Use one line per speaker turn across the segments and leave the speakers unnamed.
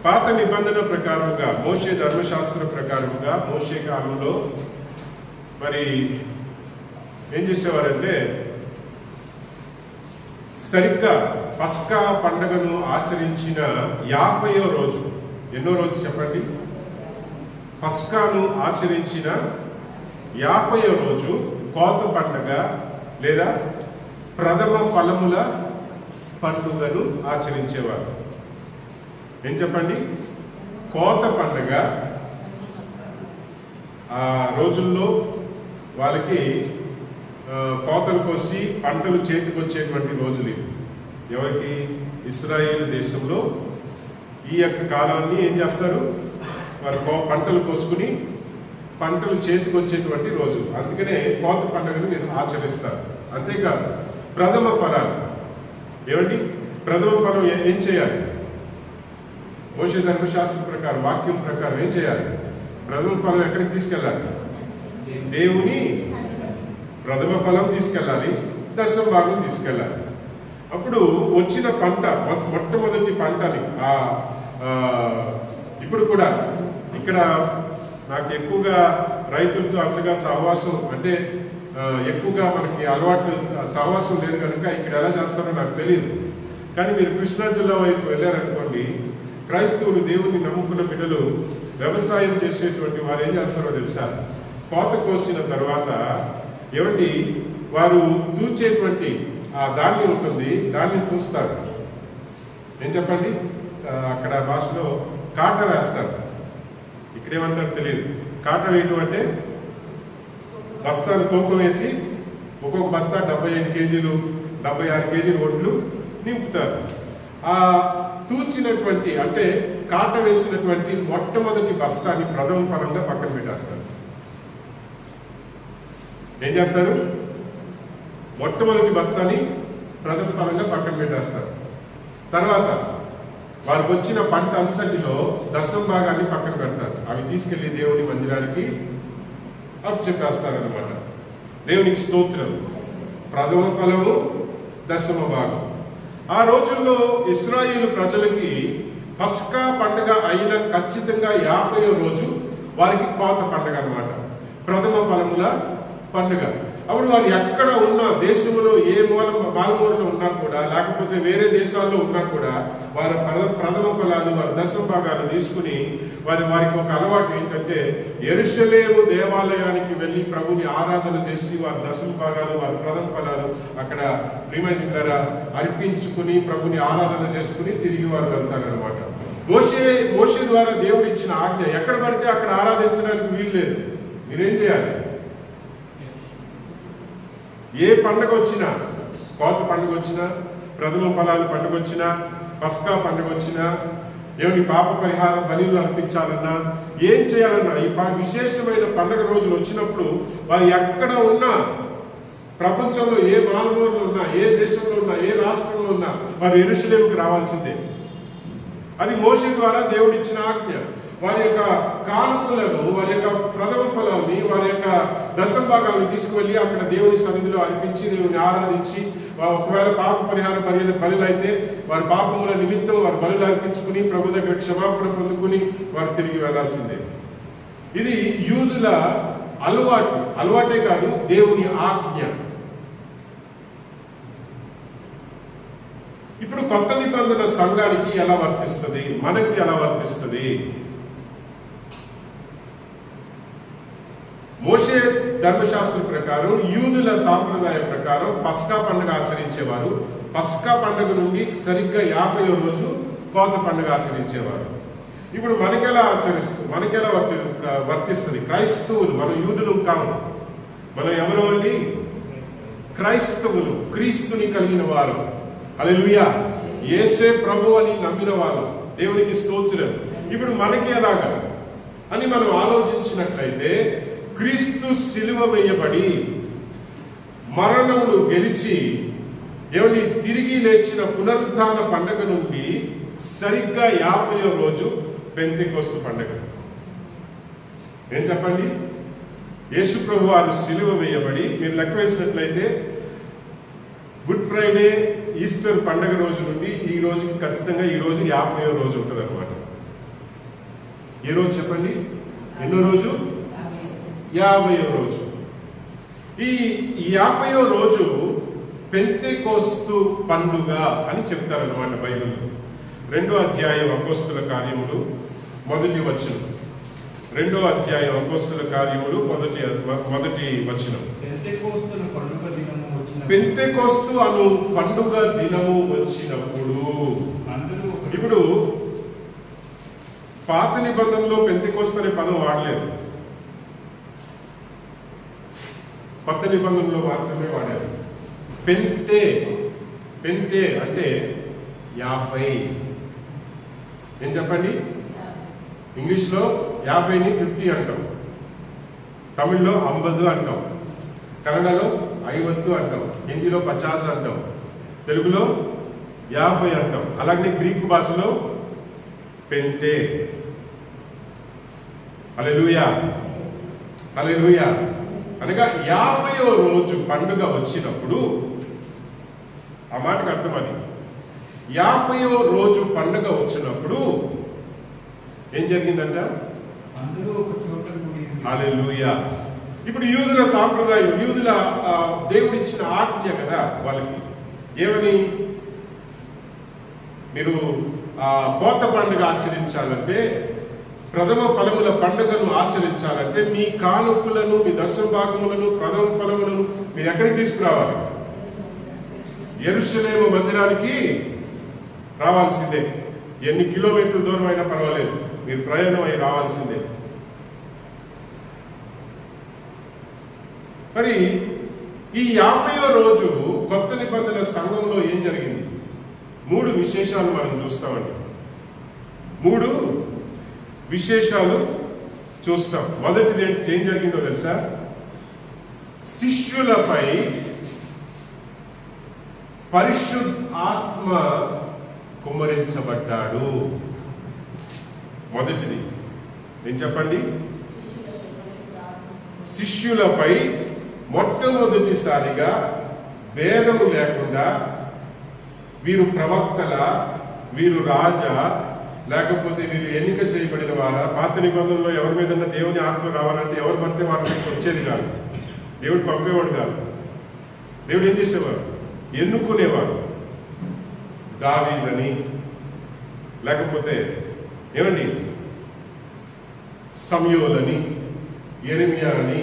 పాత నిబంధన ప్రకారంగా మోషే ధర్మశాస్త్ర ప్రకారంగా మోషే కాలంలో మరి ఏం చేసేవారంటే సరిగ్గా పస్కా పండుగను ఆచరించిన 50వ రోజు, ఎన్నో రోజు చెప్పండి, పస్కాను ఆచరించిన 50వ రోజు కోత పండుగ లేదా ప్రథమ ఫలముల పండుగను ఆచరించేవారు. ఏం చెప్పండి? కోత పండుగ. ఆ రోజుల్లో వాళ్ళకి కోతలు కోసి పంటలు చేతికి వచ్చేటువంటి రోజులు ఇవి. ఎవరికి? ఇశ్రాయేలు దేశంలో ఈ యొక్క కాలాన్ని ఏం చేస్తారు? వారు పంటలు కోసుకుని పంటలు చేతికి వచ్చేటువంటి రోజు. అందుకనే కోత పండుగను మీరు ఆచరిస్తారు. అంతేకాదు ప్రథమ ఫలాలు. ఏమండి? ప్రథమ ఫలం ఏం చేయాలి? మోషే ధర్మశాస్త్రం ప్రకారం, వాక్యం ప్రకారం ఏం చేయాలి? ప్రథమ ఫలం ఎక్కడికి తీసుకెళ్ళాలి? దేవుని ప్రథమ ఫలం తీసుకెళ్ళాలి, దశమ భాగం తీసుకెళ్ళాలి. అప్పుడు వచ్చిన పంట, మొట్టమొదటి పంటని ఇప్పుడు కూడా ఇక్కడ నాకు ఎక్కువగా రైతులతో అంతగా సహవాసం అంటే ఎక్కువగా మనకి అలవాటు సహవాసం లేదు కనుక ఇక్కడ ఎలా చేస్తారో నాకు తెలియదు. కానీ మీరు కృష్ణా జిల్లా వైపు వెళ్ళారనుకోండి, క్రైస్తవులు దేవుని నమ్ముకున్న బిడ్డలు వ్యవసాయం చేసేటువంటి వారు ఏం చేస్తారో తెలుసా? కోత కోసిన తర్వాత ఏమండి వారు తూచేటువంటి ఆ ధాన్యం ఉంటుంది, ధాన్యం తూస్తారు. ఏం చెప్పండి? అక్కడ భాషలో కాట వేస్తారు. ఇక్కడేమంటారు తెలియదు. కాట వేయటం అంటే బస్తాలు తూకం వేసి ఒక్కొక్క బస్తా 75 కేజీలు 76 కేజీలు ఒడ్లు నింపుతారు. ఆ తూచినటువంటి అంటే కాట వేసినటువంటి మొట్టమొదటి బస్తాన్ని ప్రథమ ఫలంగా పక్కన పెట్టేస్తారు. ఏం చేస్తారు? మొట్టమొదటి బస్తాని ప్రథమ ఫలంగా పక్కన పెట్టేస్తారు. తర్వాత వారికి వచ్చిన పంట అంతటిలో దశమ భాగాన్ని పక్కన పెడతారు. అవి తీసుకెళ్లి దేవుని మందిరానికి అప్పచెప్పేస్తారన్నమాట. దేవునికి స్తోత్రం. ప్రథమ ఫలము, దశమ భాగం. ఆ రోజుల్లో ఇశ్రాయేలు ప్రజలకి పస్కా పండుగ అయిన ఖచ్చితంగా 50వ రోజు వారికి కోత పండుగ అన్నమాట, ప్రథమ ఫలముల పండుగ. అప్పుడు వారు ఎక్కడ ఉన్నా, దేశంలో ఏ మారుమూలలో ఉన్నా కూడా, లేకపోతే వేరే దేశాల్లో ఉన్నా కూడా వారి ప్రథమ ఫలాలు, వారి దశమ భాగాలు తీసుకుని వారికి ఒక అలవాటు ఏంటంటే యెరూషలేము దేవాలయానికి వెళ్ళి ప్రభుని ఆరాధన చేసి వారి దశమ భాగాలు, వారి ప్రథమ ఫలాలు అక్కడ ప్రియమైన అర్పించుకుని ప్రభుని ఆరాధన చేసుకుని తిరిగి వారు వెళ్తారనమాట. మోషే ద్వారా దేవుడు ఇచ్చిన ఆజ్ఞ, ఎక్కడ పడితే అక్కడ ఆరాధించడానికి వీలు లేదు. మీరేం చేయాలి? ఏ పండుగ వచ్చినా, కోత పండుగ వచ్చినా, ప్రథమ ఫలాల పండుగ వచ్చినా, పస్కా పండుగ వచ్చినా, ఏమిటి పాప పరిహార బలులు అర్పించాలన్నా, ఏం చేయాలన్నా, ఈ విశేషమైన పండుగ రోజులు వచ్చినప్పుడు వారు ఎక్కడ ఉన్నా, ప్రపంచంలో ఏ మారుమూలలో ఉన్నా, ఏ దేశంలో ఉన్నా, ఏ రాష్ట్రంలో ఉన్నా వారు యెరూషలేముకి రావాల్సిందే. అది మోషే ద్వారా దేవుడు ఇచ్చిన ఆజ్ఞ. వారి యొక్క కానుకలను, వారి యొక్క ప్రథమ ఫలాన్ని, వారి యొక్క దశమ భాగాలను తీసుకువెళ్ళి అక్కడ దేవుని సన్నిధిలో అర్పించి దేవుని ఆరాధించి, ఒకవేళ పాప పరిహార బలులు అయితే వారి పాపముల నిమిత్తం వారు బలులు అర్పించుకుని ప్రభు దగ్గర క్షమాపణ పొందుకుని వారు తిరిగి వెళ్లాల్సిందే. ఇది యూదుల అలవాటే కాదు, దేవుని ఆజ్ఞ. ఇప్పుడు కొత్త నిబంధన సంఘానికి ఎలా వర్తిస్తుంది, మనకి ఎలా వర్తిస్తుంది? మోషే ధర్మశాస్త్రం ప్రకారం, యూదుల సాంప్రదాయ ప్రకారం పస్కా పండుగ ఆచరించేవారు. పస్కా పండుగ నుండి సరిగ్గా 50వ రోజు కోత పండుగ ఆచరించేవారు. ఇప్పుడు మనకెలా వర్తిస్తుంది? క్రైస్తవులు, మనం యూదులు కాము. మనం ఎవరు అండి? క్రైస్తవులు, క్రీస్తుని కలిగిన వారు. హల్లెలూయా. యేసే ప్రభు అని నమ్మిన వారు. దేవునికి స్తోత్రం. ఇప్పుడు మనకి ఎలాగా అని మనం ఆలోచించినట్లయితే, క్రీస్తు సిలువ వేయబడి మరణమును గెలిచి ఏమండి తిరిగి లేచిన పునరుద్ధాన పండుగ నుండి సరిగ్గా 50వ రోజు పెంతెకొస్తు పండుగ. ఏం చెప్పండి? యేసు ప్రభు వారు సిలువ వేయబడి, మీరు లెక్క వేసినట్లయితే గుడ్ ఫ్రైడే, ఈస్టర్ పండుగ రోజు నుండి ఈ రోజుకి ఖచ్చితంగా ఈ రోజు 50వ రోజు ఉంటుంది అనమాట. ఏ రోజు చెప్పండి? ఎన్నో రోజు? 50వ రోజు. ఈ 50వ రోజు పెంతెకోస్తు పండుగ అని చెప్తారన్నమాట బైబిల్. 2వ అధ్యాయం అపోస్తుల కార్యములు 1వ వచనం. 2వ అధ్యాయం అపోస్తుల కార్యములు 1వ వచనం. పెంతెకోస్తు అను పండుగ దినము వచ్చినప్పుడు. ఇప్పుడు పాత నిబంధనలో పెంతెకోస్తు అనే పదం వాడలేదు, కొత్త నిబంధనలో మాత్రమే వాడారు. పెంటే అంటే 50. ఏం చెప్పండి? ఇంగ్లీష్లో 50ని 50 అంటాం, తమిళ్లో 50 అంటాం, కన్నడలో 50 అంటాం, హిందీలో 50 అంటాం, తెలుగులో 50 అంటాం. అలాగే గ్రీకు భాషలో పెంటే. హల్లెలూయా, హల్లెలూయా. అనగా 50వ రోజు పండుగ వచ్చినప్పుడు, ఆ మాటకు అర్థం అది. 50వ రోజు పండుగ వచ్చినప్పుడు ఏం జరిగిందంట? హల్లెలూయా. ఇప్పుడు యూదుల సాంప్రదాయం, యూదుల దేవుడిచ్చిన ఆజ్ఞ కదా వాళ్ళకి. ఏమని? మీరు కోత పండుగ ఆచరించాలంటే, ప్రథమ ఫలముల పండుగను ఆచరించాలంటే మీ కానుకలను, మీ దశమ భాగములను, ప్రథమ ఫలములను మీరు ఎక్కడికి తీసుకురావాలి? యెరూషలేము మందిరానికి రావాల్సిందే. ఎన్ని కిలోమీటర్ల దూరం అయినా పర్వాలేదు, మీరు ప్రయాణం అయి రావాల్సిందే. మరి ఈ 50వ రోజు కొత్త నిబంధన సంఘంలో ఏం జరిగింది? 3 విశేషాలు మనం చూస్తామండి. 3 విశేషాలు చూస్తాం. మొదటిది ఏం జరిగిందో తెలుసా? శిష్యులపై పరిశుద్ధాత్మ కుమ్మరించబడ్డాడు. మొదటిది ఏం చెప్పండి? శిష్యులపై మొట్టమొదటిసారిగా భేదము లేకుండా వీరు ప్రవక్తల, వీరు రాజా, లేకపోతే వీరు ఎన్నిక చేయబడిన వారా? పాత నిబంధనలో ఎవరి మీద దేవుని ఆత్మ రావాలంటే ఎవరు పడితే వారి మీద వచ్చేది కాదు, దేవుడు పంపేవాడు కాదు. దేవుడు ఏం చేసేవాడు? ఎన్నుకునేవాడు. దావీదని, లేకపోతే ఏమండి సమయోలని, యెరెమియా అని,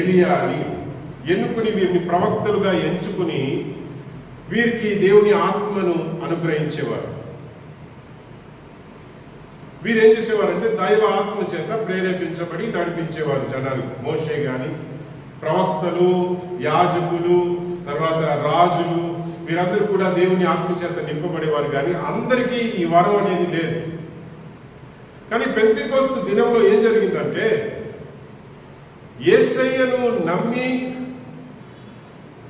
ఎలియా అని ఎన్నుకుని వీరిని ప్రవక్తలుగా ఎంచుకుని వీరికి దేవుని ఆత్మను అనుగ్రహించేవారు. వీరేం చేసేవారంటే దైవ ఆత్మ చేత ప్రేరేపించబడి నడిపించేవారు జనాలు. మోషే గాని, ప్రవక్తలు, యాజకులు, తర్వాత రాజులు, వీరందరూ కూడా దేవుని ఆత్మ చేత నింపబడేవారు. కానీ అందరికీ ఈ వరం అనేది లేదు. కానీ పెంతెకోస్తు దినంలో ఏం జరిగిందంటే, యేసయ్యను నమ్మి,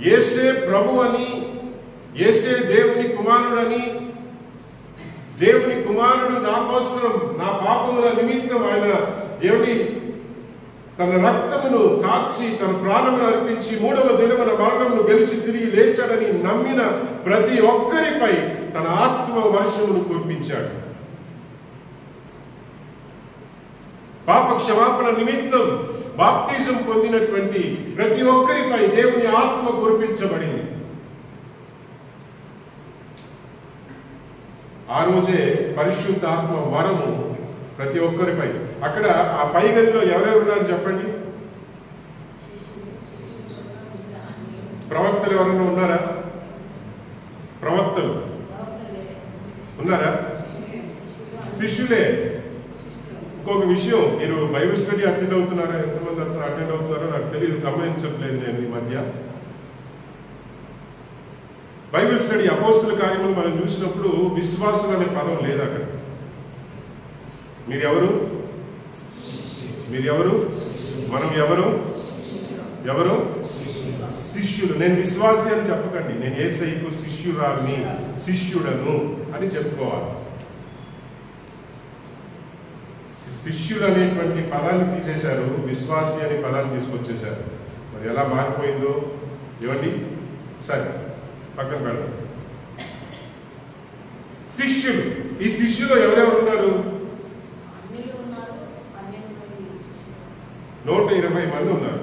యేసే ప్రభు అని, యేసే దేవుని కుమారుడని, దేవుని కుమారుడు నా కోసం, నా పాపముల నిమిత్తం ఆయన ఏమిటి తన రక్తమును కాచి తన ప్రాణమును అర్పించి 3వ దినమున మరణమును గెలిచి తిరిగి లేచాడని నమ్మిన ప్రతి ఒక్కరిపై తన ఆత్మ వర్షమును కురిపించాడు. పాప క్షమాపణ నిమిత్తం బాప్తిజం పొందినటువంటి ప్రతి ఒక్కరిపై దేవుని ఆత్మ కురిపించబడింది. ఆ రోజే పరిశుద్ధాత్మ వరము ప్రతి ఒక్కరిపై. అక్కడ ఆ పై గదిలో ఎవరెవరు ఉన్నారు చెప్పండి? ప్రవక్తలు ఎవరైనా ఉన్నారా? ప్రవక్తలు ఉన్నారా? శిష్యులే. ఇంకొక విషయం, మీరు బైబిల్ స్టడీ అటెండ్ అవుతున్నారా? ఎంతమంది అటెండ్ అవుతున్నారో నాకు తెలియదు, గమనించట్లేదు నేను ఈ మధ్య. బైబిల్ స్టడీ అపోస్తుల కార్యములు మనం చూసినప్పుడు విశ్వాసులు అనే పదం లేదు అక్కడ. మీరెవరు? మనం ఎవరు? శిష్యులు. నేను విశ్వాసి అని చెప్పకండి, నేను యేసయ్యకు శిష్యురాల్ని, శిష్యుడను అని చెప్పుకోవాలి. శిష్యులు అనేటువంటి పదాన్ని తీసేశారు, విశ్వాసి అనే పదాన్ని తీసుకొచ్చేశారు. మరి ఎలా మారిపోయిందో ఏమండి? సరే పక్కన పెడతాం. శిష్యులు. ఈ శిష్యులు ఎవరెవరు ఉన్నారు? 120 మంది ఉన్నారు.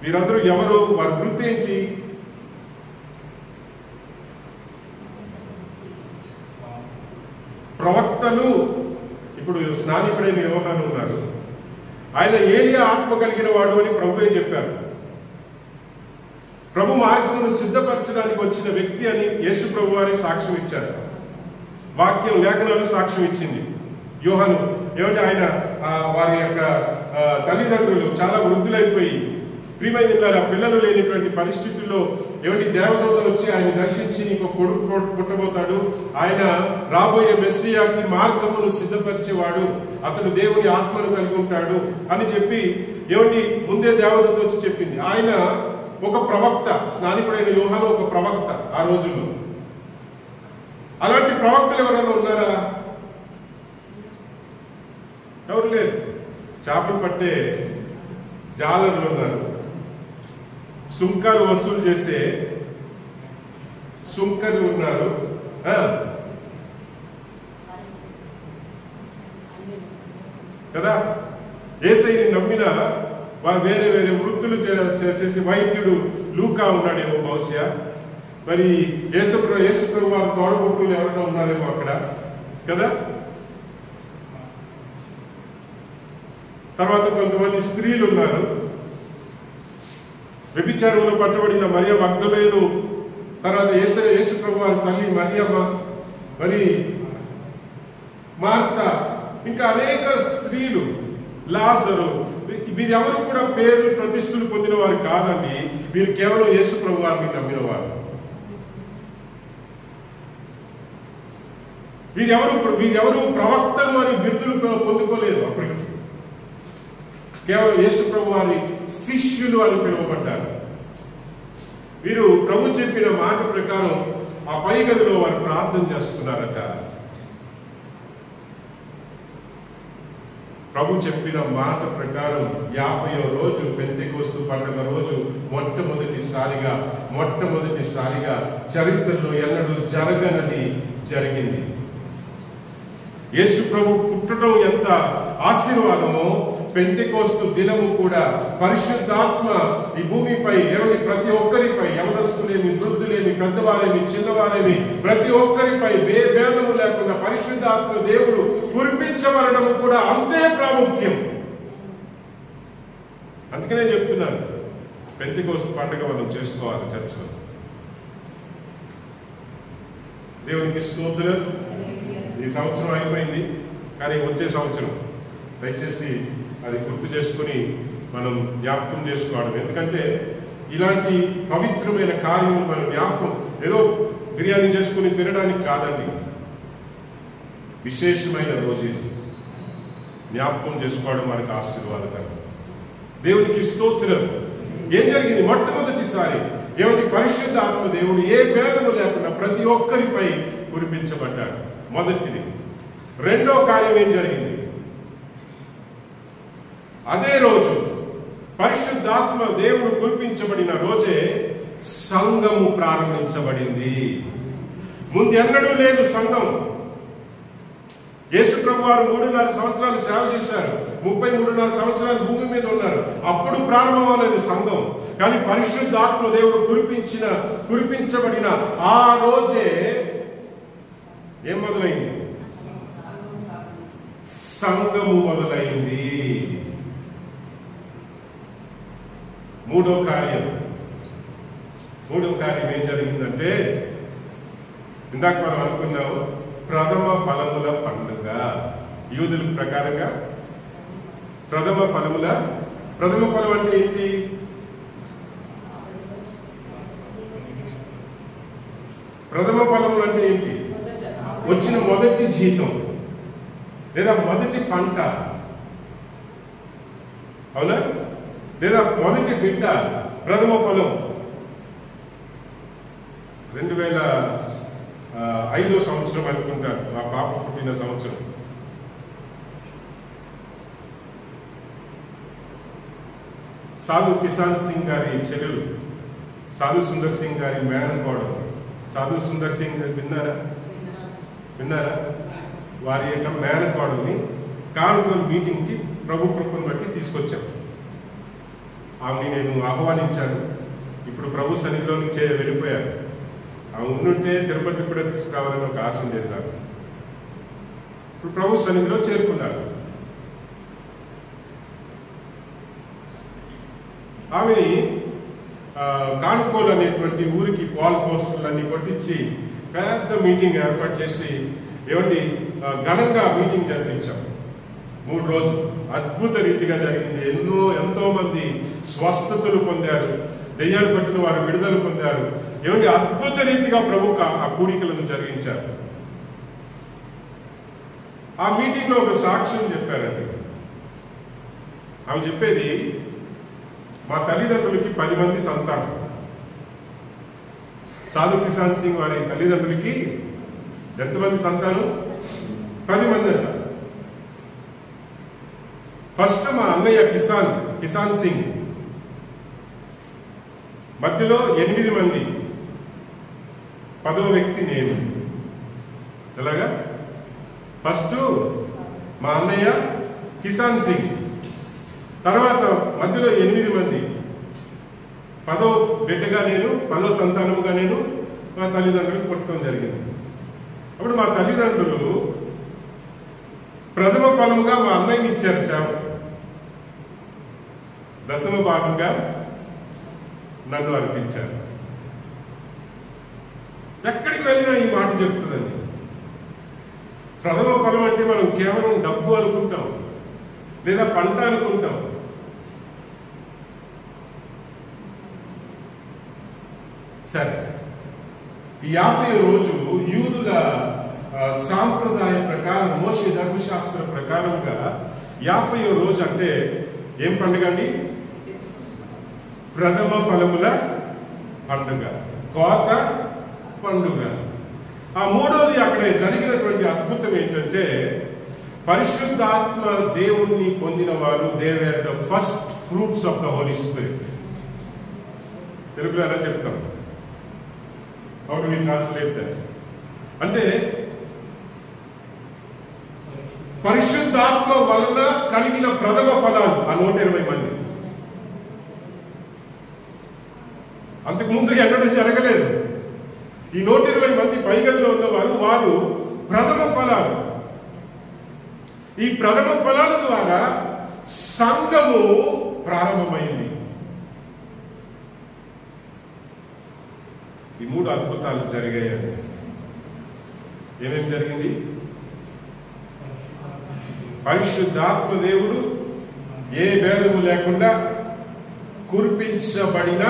వీరందరూ ఎవరు? వారి వృత్తి ఏంటి? ప్రవక్తలు. ఇప్పుడు స్నానికుడైన యోహాను ఉన్నారు, ఆయన ఏలియా ఆత్మ కలిగిన వాడు అని ప్రభువే చెప్పారు. ప్రభు మార్గమును సిద్ధపరచడానికి వచ్చిన వ్యక్తి అని యేసు ప్రభు వారి సాక్ష్యం ఇచ్చారు. వాక్యం, లేఖనాలు సాక్ష్యం ఇచ్చింది. యోహాను ఏమంటే ఆయన వారి యొక్క తల్లిదండ్రులు చాలా వృద్ధులైపోయి, ప్రియమైన పిల్లలు లేనిటువంటి పరిస్థితుల్లో ఏమంటే దేవదూతలు వచ్చి ఆయన దర్శించి నీకు కొడుకు పుట్టబోతాడు, ఆయన రాబోయే మెస్సియాకి మార్గమును సిద్ధపరిచేవాడు, అతడు దేవుని ఆత్మను కలిగి ఉంటాడు అని చెప్పి ఏమండి ముందే దేవదూత వచ్చి చెప్పింది. ఆయన ఒక ప్రవక్త, స్నానికుడైన యోహాను ఒక ప్రవక్త ఆ రోజుల్లో. అలాంటి ప్రవక్తలు ఎవరైనా ఉన్నారా? ఎవరు లేరు. చేపలు పట్టే జాలర్లు ఉన్నారు, సుంకాలు వసూలు చేసే సుంకర్లు ఉన్నారు, కదా. యేసయ్యని నమ్మిన వారు వేరే వేరే వృత్తులు చేసి, వైద్యుడు లూకా ఉన్నాడేమో బహుశా, మరి యేసుప్రభు వారు తోడబుట్టులు ఎవరైనా ఉన్నారేమో అక్కడ, కదా. తర్వాత కొంతమంది స్త్రీలు ఉన్నారు, వ్యభిచారంలో పట్టబడిన మరియ మగ్దలేను, తర్వాత యేసుప్రభు వారి తల్లి మరియమ్మ, మరి మార్త, ఇంకా అనేక స్త్రీలు, లాజరు. వీరెవరు కూడా పేరు ప్రతిష్ఠలు పొందిన వారు కాదండి. వీరు కేవలం యేసుప్రభు వారిని నమ్మిన వారు. వీరెవరు ప్రవక్తలు అని బిరుదులు పొందుకోలేదు. అప్పటికి కేవలం యేసుప్రభు వారి శిష్యులు అని పిలువబడ్డారు. వీరు ప్రభు చెప్పిన మాట ప్రకారం ఆ పై గదిలో వారు ప్రార్థన చేస్తున్నారట. ప్రభు చెప్పిన మాట ప్రకారం 50వ రోజు, పెంతెకోస్తు పండుగ రోజు మొట్టమొదటిసారిగా చరిత్రలో ఎన్నడూ జరగనది జరిగింది. యేసు ప్రభు పుట్టడం ఎంత ఆశీర్వాదమో, పెంతెకోస్తు దినము కూడా పరిశుద్ధాత్మ ఈ భూమిపై ప్రతి ఒక్కరిపై, యవనస్తులేమి, వృద్ధులేమి, పెద్దవారేమి, చిన్నవారేమి, ప్రతి ఒక్కరిపై భేదము లేకుండా పరిశుద్ధాత్మ దేవుడు కురిపించబడము కూడా అంతే ప్రాముఖ్యం. అందుకనే చెప్తున్నాను, పెంతెకోస్తు పండుగ మనం చేసుకోవాలి చర్చలో. దేవునికి స్తోత్రం. ఈ సంవత్సరం అయిపోయింది, కానీ వచ్చే సంవత్సరం దయచేసి అది గుర్తు చేసుకుని మనం జ్ఞాపకం చేసుకోవడం. ఎందుకంటే ఇలాంటి పవిత్రమైన కార్యము మనం జ్ఞాపకం, ఏదో బిర్యానీ చేసుకుని తినడానికి కాదండి, విశేషమైన రోజు ఇది. జ్ఞాపకం చేసుకోవడం మనకు ఆశీర్వాదకరం. దేవునికి స్తోత్రం. ఏం జరిగింది? మొట్టమొదటిసారి ఏమిటి? పరిశుద్ధ ఆత్మ దేవుడు ఏ భేదము లేకుండా ప్రతి ఒక్కరిపై కురిపించబడ్డాడు. మొదటిది. రెండో కార్యం ఏం జరిగింది? అదే రోజు పరిశుద్ధాత్మ దేవుడు కురిపించబడిన రోజే సంఘము ప్రారంభించబడింది. ముందెన్నడూ లేదు సంఘం. యేసు ప్రభు వారు 3.5 సంవత్సరాలు సేవ చేశారు, 33.5 సంవత్సరాలు భూమి మీద ఉన్నారు. అప్పుడు ప్రారంభం అవ్వలేదు సంఘం. కానీ పరిశుద్ధాత్మ దేవుడు కురిపించబడిన ఆ రోజే ఏం మొదలైంది? సంఘము మొదలైంది. మూడో కార్యం ఏం జరిగిందంటే, ఇందాక మనం అనుకున్నాం, ప్రథమ ఫలముల పండుగ. యూదుల ప్రకారంగా ప్రథమ ఫలం అంటే ఏంటి? ప్రథమ ఫలములు అంటే ఏంటి? వచ్చిన మొదటి జీతం లేదా మొదటి పంట, అవునా? లేదా మొదటి బిడ్డ, ప్రథమ ఫలం. 2005వ సంవత్సరం అనుకుంటాను, మా పాప పుట్టిన సంవత్సరం. సాధు కిసాన్ సింగ్ గారి చెల్లెలు, సాధు సుందర్ సింగ్ గారి మేనకోడలు. సాధు సుందర్ సింగ్ విన్నారా? వారి యొక్క మేనకోడల్ని కానుకల మీటింగ్కి ప్రభు కృపను బట్టి తీసుకొచ్చాం. ఆమెని నేను ఆహ్వానించాను. ఇప్పుడు ప్రభు సన్నిధిలో నుంచి వెళ్ళిపోయాను. ఆమె ఉండుంటే తిరుపతి కూడా తీసుకురావాలని ఒక ఆశ ఉండేది నాకు. ఇప్పుడు ప్రభు సన్నిధిలో చేరుకున్నాను. ఆమెని కానుకోలు అనేటువంటి ఊరికి పాల్ పోస్టులన్నీ కొట్టించి పెద్ద మీటింగ్ ఏర్పాటు చేసి ఏమండి ఘనంగా మీటింగ్ జరిపించాం. 3 రోజులు అద్భుత రీతిగా జరిగింది. ఎంతో మంది స్వస్థతలు పొందారు. దెయ్యాలు పట్టిన వారు విడుదల పొందారు. ఏమండి అద్భుత రీతిగా ప్రభు ఆ కూడికలను జరిగించారు. ఆ మీటింగ్ లో ఒక సాక్ష్యం చెప్పారండి. ఆమె చెప్పేది, మా తల్లిదండ్రులకి 10 మంది సంతానం. సాధు కిసాన్ సింగ్ వారి తల్లిదండ్రులకి ఎంతమంది సంతానం? 10 మంది అంట. ఫస్ట్ మా అన్నయ్య కిసాన్ సింగ్, మధ్యలో 8 మంది, 10వ వ్యక్తి నేను. ఎలాగా? ఫస్ట్ మా అన్నయ్య కిసాన్ సింగ్, తర్వాత మధ్యలో 8 మంది, 10వ బిడ్డగా నేను, 10వ సంతానముగా నేను మా తల్లిదండ్రులకు పుట్టడం జరిగింది. అప్పుడు మా తల్లిదండ్రులు ప్రథమ ఫలముగా మా అన్నయ్యని ఇచ్చారు సేవ, దశమ భాగంగా నన్ను అర్పించారు. ఎక్కడికి వెళ్ళినా ఈ మాట చెప్తుందండి. ప్రథమ ఫలం అంటే మనం కేవలం డబ్బు అనుకుంటాం, లేదా పంట అనుకుంటాం. సరే, ఈ 50వ రోజు యూదుల సాంప్రదాయ ప్రకారం, మోషే ధర్మశాస్త్ర ప్రకారంగా 50వ రోజు అంటే ఏం పండుగ అండి? ప్రథమ ఫలముల పండుగ, కోత పండుగ. ఆ 3వది అక్కడ జరిగినటువంటి అద్భుతం ఏంటంటే, పరిశుద్ధాత్మ దేవుణ్ణి పొందిన వారు, they were the first fruits of the holy spirit. తెలుగులో ఎలా చెప్తాం? How do we translate that? అంటే పరిశుద్ధాత్మ వలన కలిగిన ప్రథమ ఫలాలు ఆ 120 మంది. అంతకు ముందు ఎన్నడూ జరగలేదు. ఈ 120 మంది పైగదిలో ఉన్నవారు, వారు ప్రథమ ఫలాలు. ఈ ప్రథమ ఫలాల ద్వారా సంఘము ప్రారంభమైంది. ఈ 3 అద్భుతాలు జరిగాయండి. ఏమేమి జరిగింది? పరిశుద్ధాత్మ దేవుడు ఏ భేదము లేకుండా కురిపించబడిన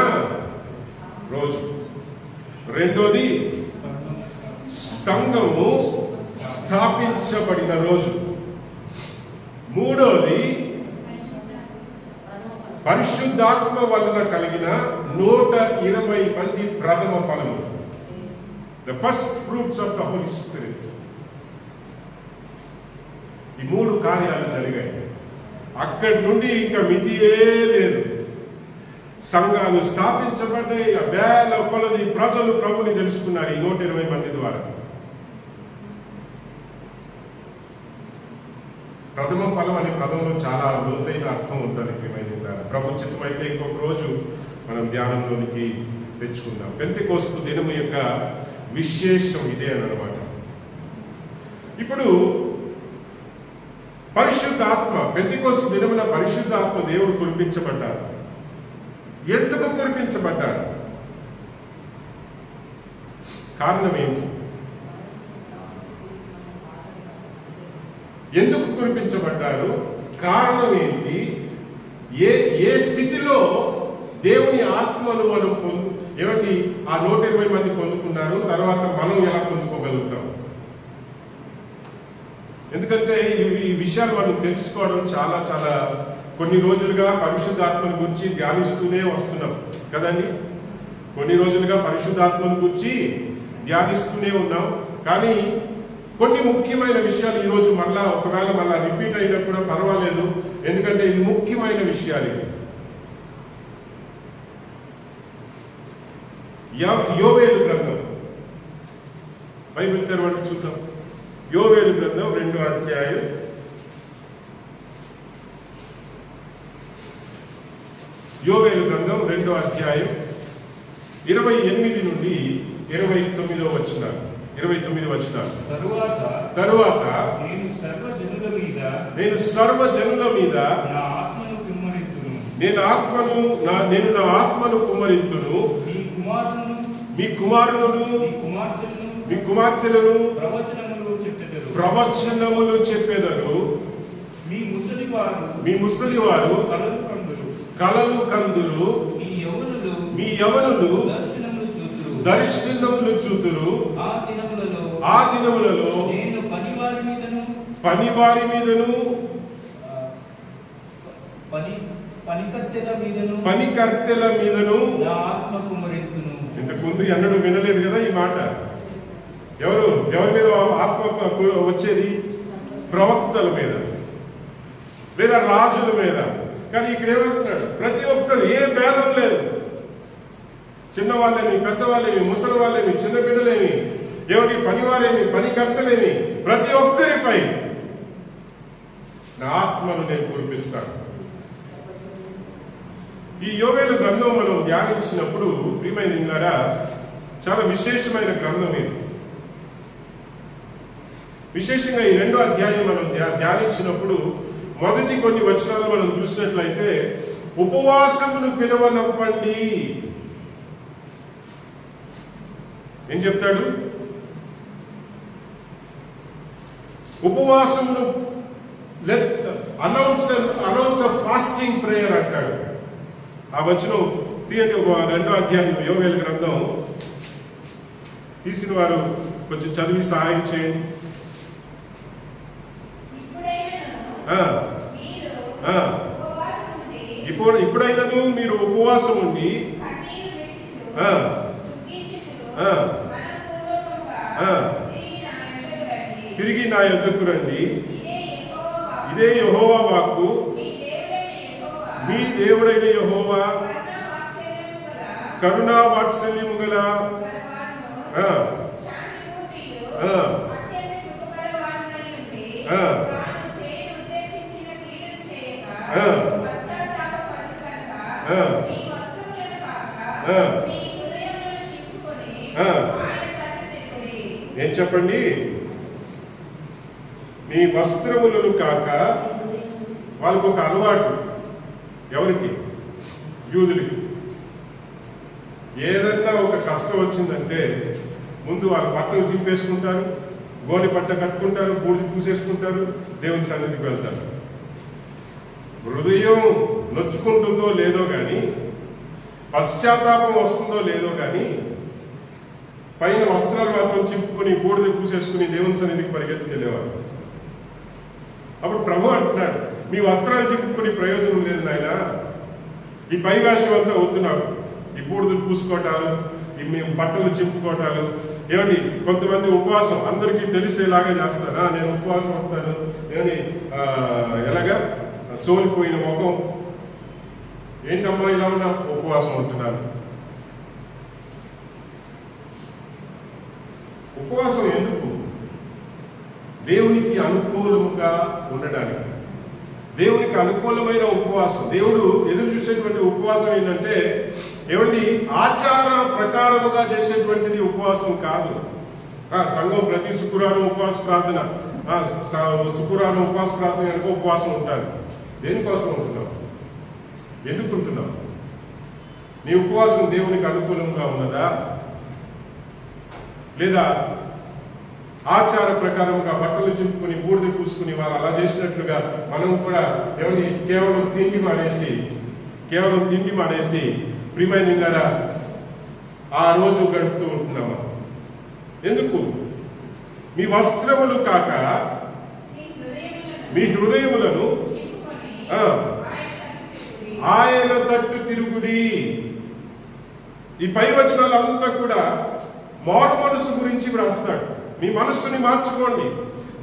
రోజు. రెండోది, సంఘము స్థాపించబడిన రోజు. మూడోది, పరిశుద్ధాత్మ వలన కలిగిన 120 మంది ప్రథమ ఫలము, the first fruits of the holy spirit. ఈ 3 కార్యాలు జరిగాయి. అక్కడి నుండి ఇంకా మితియే లేదు. సంఘాలు స్థాపించబడ్డాయి. వేల కొలది ప్రజలు ప్రభుని తెలుసుకున్నారు ఈ 120 మంది ద్వారా. ప్రథమ ఫలం అనే పదంలో చాలా లోతైన అర్థం ఉంటుంది. ప్రభు చిత్తమైతే ఇంకొక రోజు మనం ధ్యానంలోనికి తెచ్చుకుందాం. పెంతెకోస్తు దినము యొక్క విశేషం ఇదే అన్నమాట. ఇప్పుడు పరిశుద్ధాత్మ, పెంతెకోస్తు దినమున పరిశుద్ధాత్మ దేవుడు కురిపించబడ్డారు. ఎందుకు కురిపించబడ్డారు? కారణం ఏంటి? ఎందుకు కురిపించబడ్డారు? కారణం ఏంటి? ఏ స్థితిలో దేవుని ఆత్మను మనం ఏమండి ఆ 120 మంది పొందుకున్నారు, తర్వాత మనం ఎలా పొందుకోగలుగుతాం? ఎందుకంటే ఈ విషయాలు మనం తెలుసుకోవడం చాలా చాలా కొన్ని రోజులుగా పరిశుద్ధాత్మను గురించి ధ్యానిస్తూనే వస్తున్నాం కదండి. కొన్ని రోజులుగా పరిశుద్ధాత్మను గురించి ధ్యానిస్తూనే ఉన్నాం. కానీ కొన్ని ముఖ్యమైన విషయాలు ఈరోజు ఒకవేళ మళ్ళా రిపీట్ అయినా కూడా పర్వాలేదు, ఎందుకంటే ఇది ముఖ్యమైన విషయాలు. యోవేలు గ్రంథం, బైబిల్ తెరవండి చూద్దాం. యోవేలు గ్రంథం 2వ అధ్యాయం యోవేలు గ్రంథం 2వ అధ్యాయం 28 నుండి 29వ వచనాలు. 29 వచనాలు. తరువాత నేను సర్వ జనుల మీద నేను నా ఆత్మను కుమ్మరింతును. మీ కుమారులను మీ కుమార్తెలను ప్రవచనములు చెప్పెదరు. మీ ముసలివారు కలలు కందురు. మీ యవనులు దర్శనములు చూతురు. ఆ దినములలో పనివారి మీదను పనికర్తెల మీదను ఇంతకు ముందు ఎన్నడూ వినలేదు కదా ఈ మాట. ఎవరి మీద ఆత్మ వచ్చేది? ప్రవక్తల మీద లేదా రాజుల మీద. కానీ ఇక్కడ ఏమంటున్నాడు? ప్రతి ఒక్కరు, ఏ భేదం లేదు. చిన్నవాళ్ళేమి, పెద్దవాళ్ళేమి, ముసలి వాళ్ళేమి, చిన్న బిడ్డలేమి, పనివారేమి, పనికర్తలేమి, ప్రతి ఒక్కరిపై నా ఆత్మను నేను కురిపిస్తాను. ఈ యోవేలు గ్రంథం మనం ధ్యానించినప్పుడు ప్రియమైనలారా, చాలా విశేషమైన గ్రంథం ఇది. విశేషంగా ఈ 2వ అధ్యాయం మనం ధ్యానించినప్పుడు మొదటి కొన్ని వచనాలు మనం చూసినట్లయితే, ఉపవాసమును పిలవనంపండి. ఏం చెప్తాడు? ఉపవాసమును అనౌన్స్ ఫాస్టింగ్ ప్రేయర్ అంటాడు. ఆ వచనం తీయండి. 2వ అధ్యాయం యోవేలు గ్రంథం తీసిన వారు కొంచెం చదివి సహాయం చేయండి. ఇప్పుడైనను మీరు ఉపవాసం ఉండి తిరిగి నా యొద్దకు రండి. ఇదే యెహోవా వాక్కు. మీ దేవుడైన యెహోవా కరుణా వాత్సల్యము గల ఏం చెప్పండి? మీ వస్త్రములను కాక. వాళ్ళకు ఒక అలవాటు. ఎవరికి? యూదులకి. ఏదన్నా ఒక కష్టం వచ్చిందంటే ముందు వాళ్ళ బట్టలు చింపేసుకుంటారు, గోనె పట్ట కట్టుకుంటారు, బూడిద పూసేసుకుంటారు, దేవుని సన్నిధికి వెళ్తారు. హృదయం నొచ్చుకుంటుందో లేదో కానీ, పశ్చాత్తాపం వస్తుందో లేదో కానీ, పైన వస్త్రాలు మాత్రం చింపుకొని బూడిద పూసేసుకుని దేవుని సన్నిధికి పరిగెత్తుకెళ్ళేవారు. అప్పుడు ప్రభు అంటున్నాడు, మీ వస్త్రాలు చింపుకుని ప్రయోజనం లేదు నాయనా. ఈ పై వేషం అంతా వద్దు నాకు. ఈ బూడిదలు పూసుకోవటాలు, ఈ మేము బట్టలు చింపుకోవటాలు. ఏమండి, కొంతమంది ఉపవాసం అందరికీ తెలిసేలాగా చేస్తారా? నేను ఉపవాసం అవుతాను. ఏమని ఎలాగా సోలిపోయిన ముఖం. ఏంటమ్మా ఇలా ఉన్నా? ఉపవాసం ఉంటున్నాను. ఉపవాసం ఎందుకు? దేవునికి అనుకూలముగా ఉండడానికి. దేవునికి అనుకూలమైన ఉపవాసం. దేవుడు ఎదురు చూసేటువంటి ఉపవాసం ఏంటంటే, ఏమండి, ఆచార ప్రకారముగా చేసేటువంటిది ఉపవాసం కాదు. సంఘం ప్రతి శుక్రవారం ఉపవాస ప్రార్థన, శుక్రవారం ఉపవాస ప్రార్థన కనుక ఉపవాసం ఉంటారు. దేనికోసం ఉంటున్నాం? ఎందుకు ఉంటున్నాం? నీ ఉపవాసం దేవునికి అనుకూలంగా ఉన్నదా, లేదా ఆచార ప్రకారంగా బట్టలు చింపుకుని బూడిద పూసుకుని వాళ్ళు అలా చేసినట్లుగా మనం కూడా ఏమని కేవలం తిండి మానేసి ప్రియమైనలారా ఆ రోజు గడుపుతూ ఉంటున్నామా? ఎందుకు? మీ వస్త్రములు కాక మీ హృదయములను ఆయన తట్టు తిరుగుడి. ఈ పై వచనాలంతా కూడా మారు మనసు గురించి వ్రాస్తాడు. మీ మనస్సుని మార్చుకోండి,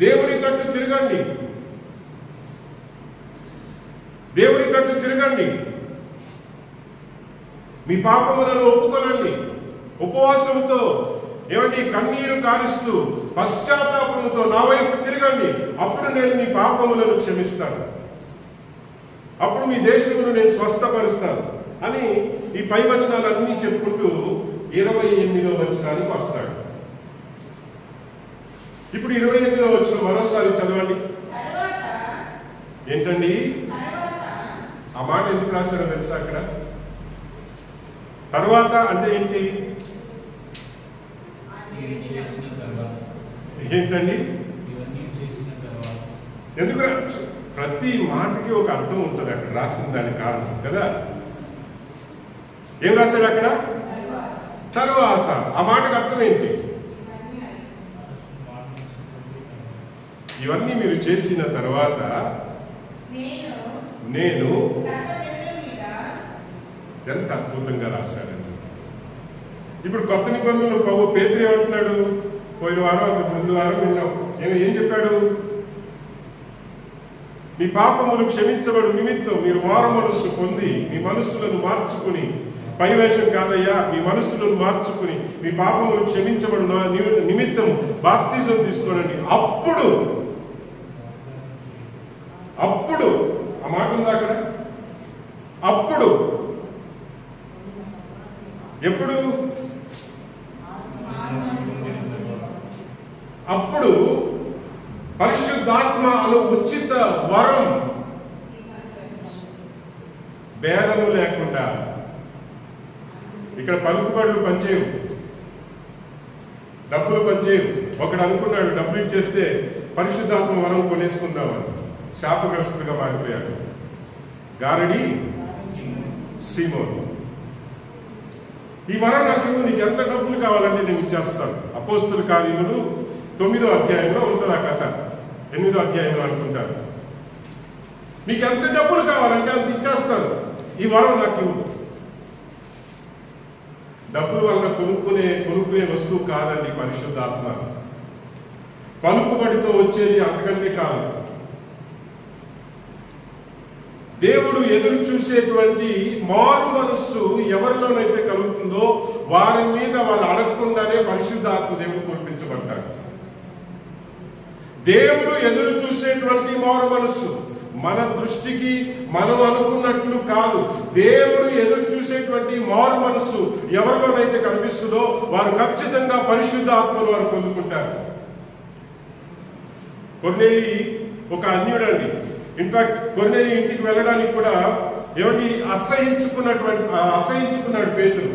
దేవుని తట్టు తిరగండి, దేవుని తట్టు తిరగండి, మీ పాపములను ఒప్పుకొనండి. ఉపవాసంతో ఏమండి కన్నీరు కారుస్తూ పశ్చాత్తాపంతో నా వైపు తిరగండి. అప్పుడు నేను మీ పాపములను క్షమిస్తాను. అప్పుడు మీ దేశమును నేను స్వస్థపరుస్తాను. అని ఈ పై వచనాలన్నీ చెప్పుకుంటూ 28వ వచనానికి వస్తాడు. ఇప్పుడు 28వ వచనం మరోసారి చదవండి. ఏంటండి ఆ మాట ఎందుకు రాశారో తెలుసా? అక్కడ తర్వాత అంటే ఏంటి? ఏంటండి? ఎందుకు ప్రతి మాటకి ఒక అర్థం ఉంటుంది అక్కడ రాసిన దానికి కారణం కదా. ఏం రాశాడు అక్కడ? తర్వాత. ఆ మాటకు అర్థం ఏంటి? ఇవన్నీ మీరు చేసిన తర్వాత నేను. ఎంత అద్భుతంగా రాశాడండి. ఇప్పుడు కొత్త నిబంధనలు ప్రభు పేతురు ఏమంటున్నాడు? పోయిన వారం ముందు వారం విన్నాం. ఏం చెప్పాడు? మీ పాపములు క్షమించబడు నిమిత్తం మీరు మారు మనస్సు పొంది మీ మనస్సులను మార్చుకుని, పై వేషం కాదయ్యా, మీ మనస్సులను మార్చుకుని మీ పాపములు క్షమించబడు నిమిత్తం బాప్తిజం తీసుకోనండి. అప్పుడు ఆ మాట ఉందా అక్కడ? అప్పుడు ఎప్పుడు? అప్పుడు పరిశుద్ధాత్మ అను ఉచిత వరం భేదము లేకుండా. ఇక్కడ పలుకుబడులు పనిచేయవు, డబ్బులు పనిచేయవు. ఒకడు అనుకున్నాడు డబ్బులు ఇచ్చేస్తే పరిశుద్ధాత్మ వరం కొనేసుకుందామని, శాపగ్రస్తుడిగా మారిపోయాడు. గారడి సీమోన్. ఈ వరం నాకు నీకు ఎంత డబ్బులు కావాలంటే నేను ఇచ్చేస్తాను. అపోస్తుల కార్యములు 9వ అధ్యాయంలో ఉంటుంది ఆ కథ. 8వ అధ్యాయంలో అనుకుంటారు. నీకు ఎంత డబ్బులు కావాలంటే అంత ఇచ్చేస్తాను, ఈ వరం నాకు ఇవ్వు. డబ్బుల వల్ల కొనుక్కునే వస్తువు కాదండి పరిశుద్ధాత్మ. పలుకుబడితో వచ్చేది అంతకంటే కాదు. దేవుడు ఎదురు చూసేటువంటి మారు మనస్సు ఎవరిలోనైతే కలుగుతుందో వారి మీద వాళ్ళు అడగకుండానే పరిశుద్ధాత్మ దేవుడు కురిపించబడ్డాడు. దేవుడు ఎదురు చూసేటువంటి మారు మనస్సు మన దృష్టికి మనం అనుకున్నట్లు కాదు. దేవుడు ఎదురు చూసేటువంటి మారు మనస్సు ఎవరిలోనైతే కనిపిస్తుందో వారు ఖచ్చితంగా పరిశుద్ధాత్మను వారు పొందుకుంటారు. కొర్నేలి ఒక అన్యుడండి. ఇన్ఫాక్ట్ కొర్నేలి ఇంటికి వెళ్ళడానికి కూడా ఏమండి అసహించుకున్నాడు పేతురు.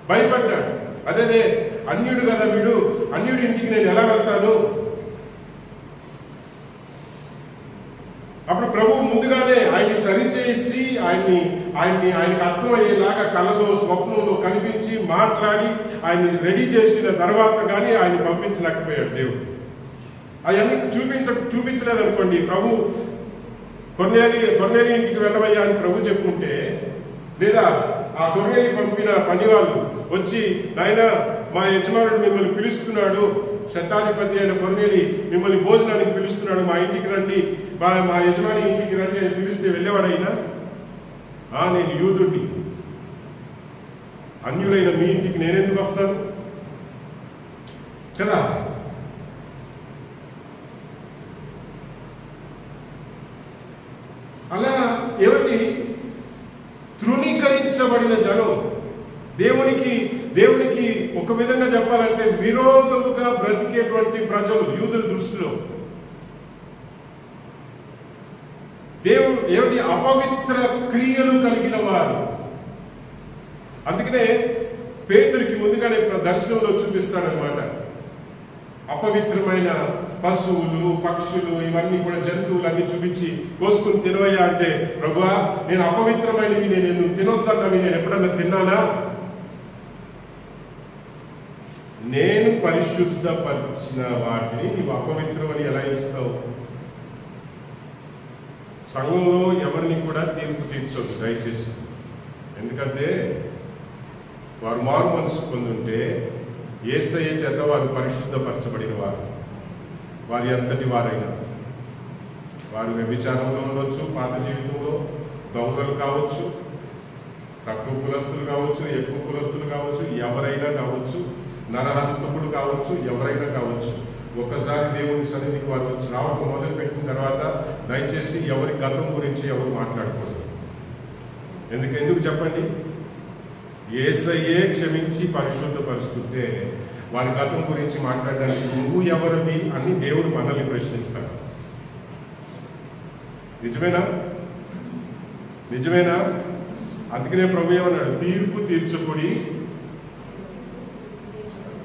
భయపడ్డాడు. అదే అన్యుడు కదా వీడు, అన్యుడి ఇంటికి నేను ఎలా వెళ్తాను? అప్పుడు ప్రభు ముందుగానే ఆయన్ని సరిచేసి ఆయనకి అర్థమయ్యేలాగా కళలో స్వప్నంలో కనిపించి మాట్లాడి ఆయన్ని రెడీ చేసిన తర్వాత కానీ ఆయన పంపించలేకపోయాడు దేవుడు. అవన్నీ చూపించలేదు అనుకోండి. ప్రభు కొర్నేలి ఇంటికి వెళ్ళవయ్యా అని ప్రభు చెప్పుకుంటే, లేదా ఆ కొర్నేలి పంపిన పని వాళ్ళు వచ్చి నాయన మా యజమానుడు మిమ్మల్ని పిలుస్తున్నాడు, శతాధిపతి అయిన కొర్నేలి మిమ్మల్ని భోజనానికి పిలుస్తున్నాడు, మా ఇంటికి రండి, మా యజమాని ఇంటికి రండి అని పిలిస్తే వెళ్ళేవాడైనా? నేను యూదుడిని, అన్యులైన మీ ఇంటికి నేనెందుకు వస్తాను కదా. అలా ఏమండి తృణీకరించబడిన జనం, దేవునికి ఒక విధంగా చెప్పాలంటే విరోధముగా బ్రతికేటువంటి ప్రజలు యూదుల దృష్టిలో. దేవుడు ఏమిటి? అపవిత్ర క్రియలు కలిగిన వారు. అందుకనే పేతురికి ముందుగానే దర్శనంలో చూపిస్తాడనమాట. అపవిత్రమైన పశువులు, పక్షులు, ఇవన్నీ కూడా జంతువులన్నీ చూపించి కోసుకుని తినవయ్యా అంటే, ప్రభువా నేను అపవిత్రమైనవి నేను తినొద్దన్నవి నేను ఎప్పుడన్నా తిన్నానా? నేను పరిశుద్ధపరిచిన వాటిని నీవు అపవిత్రమని ఎలా ఇస్తావు? సంఘంలో ఎవరిని కూడా తీర్పు తీర్చొద్దు దయచేసి. ఎందుకంటే వారు మారు మనసు పొందుంటే యేసయ్య చేత వారు పరిశుద్ధపరచబడిన వారి అంతటి వారైనా, వారు వ్యభిచారంలో ఉండొచ్చు, పాత జీవితంలో దొంగలు కావచ్చు, తక్కువ కులస్తులు కావచ్చు, ఎక్కువ కులస్తులు కావచ్చు, ఎవరైనా కావచ్చు, నరహంతకుడు కావచ్చు, ఎవరైనా కావచ్చు. ఒక్కసారి దేవుని సన్నిధికి వారు వచ్చి రావడం మొదలుపెట్టిన తర్వాత దయచేసి ఎవరి గతం గురించి ఎవరు మాట్లాడకూడదు. ఎందుకు చెప్పండి? యేసయ్యే క్షమించి పరిశుద్ధపరుస్తుంటే వారి గతం గురించి మాట్లాడడానికి నువ్వు ఎవరివి అని దేవుడు మనల్ని ప్రశ్నిస్తాడు. నిజమేనా? అందుకనే ప్రభు ఏమన్నాడు? తీర్పు తీర్చుకొని.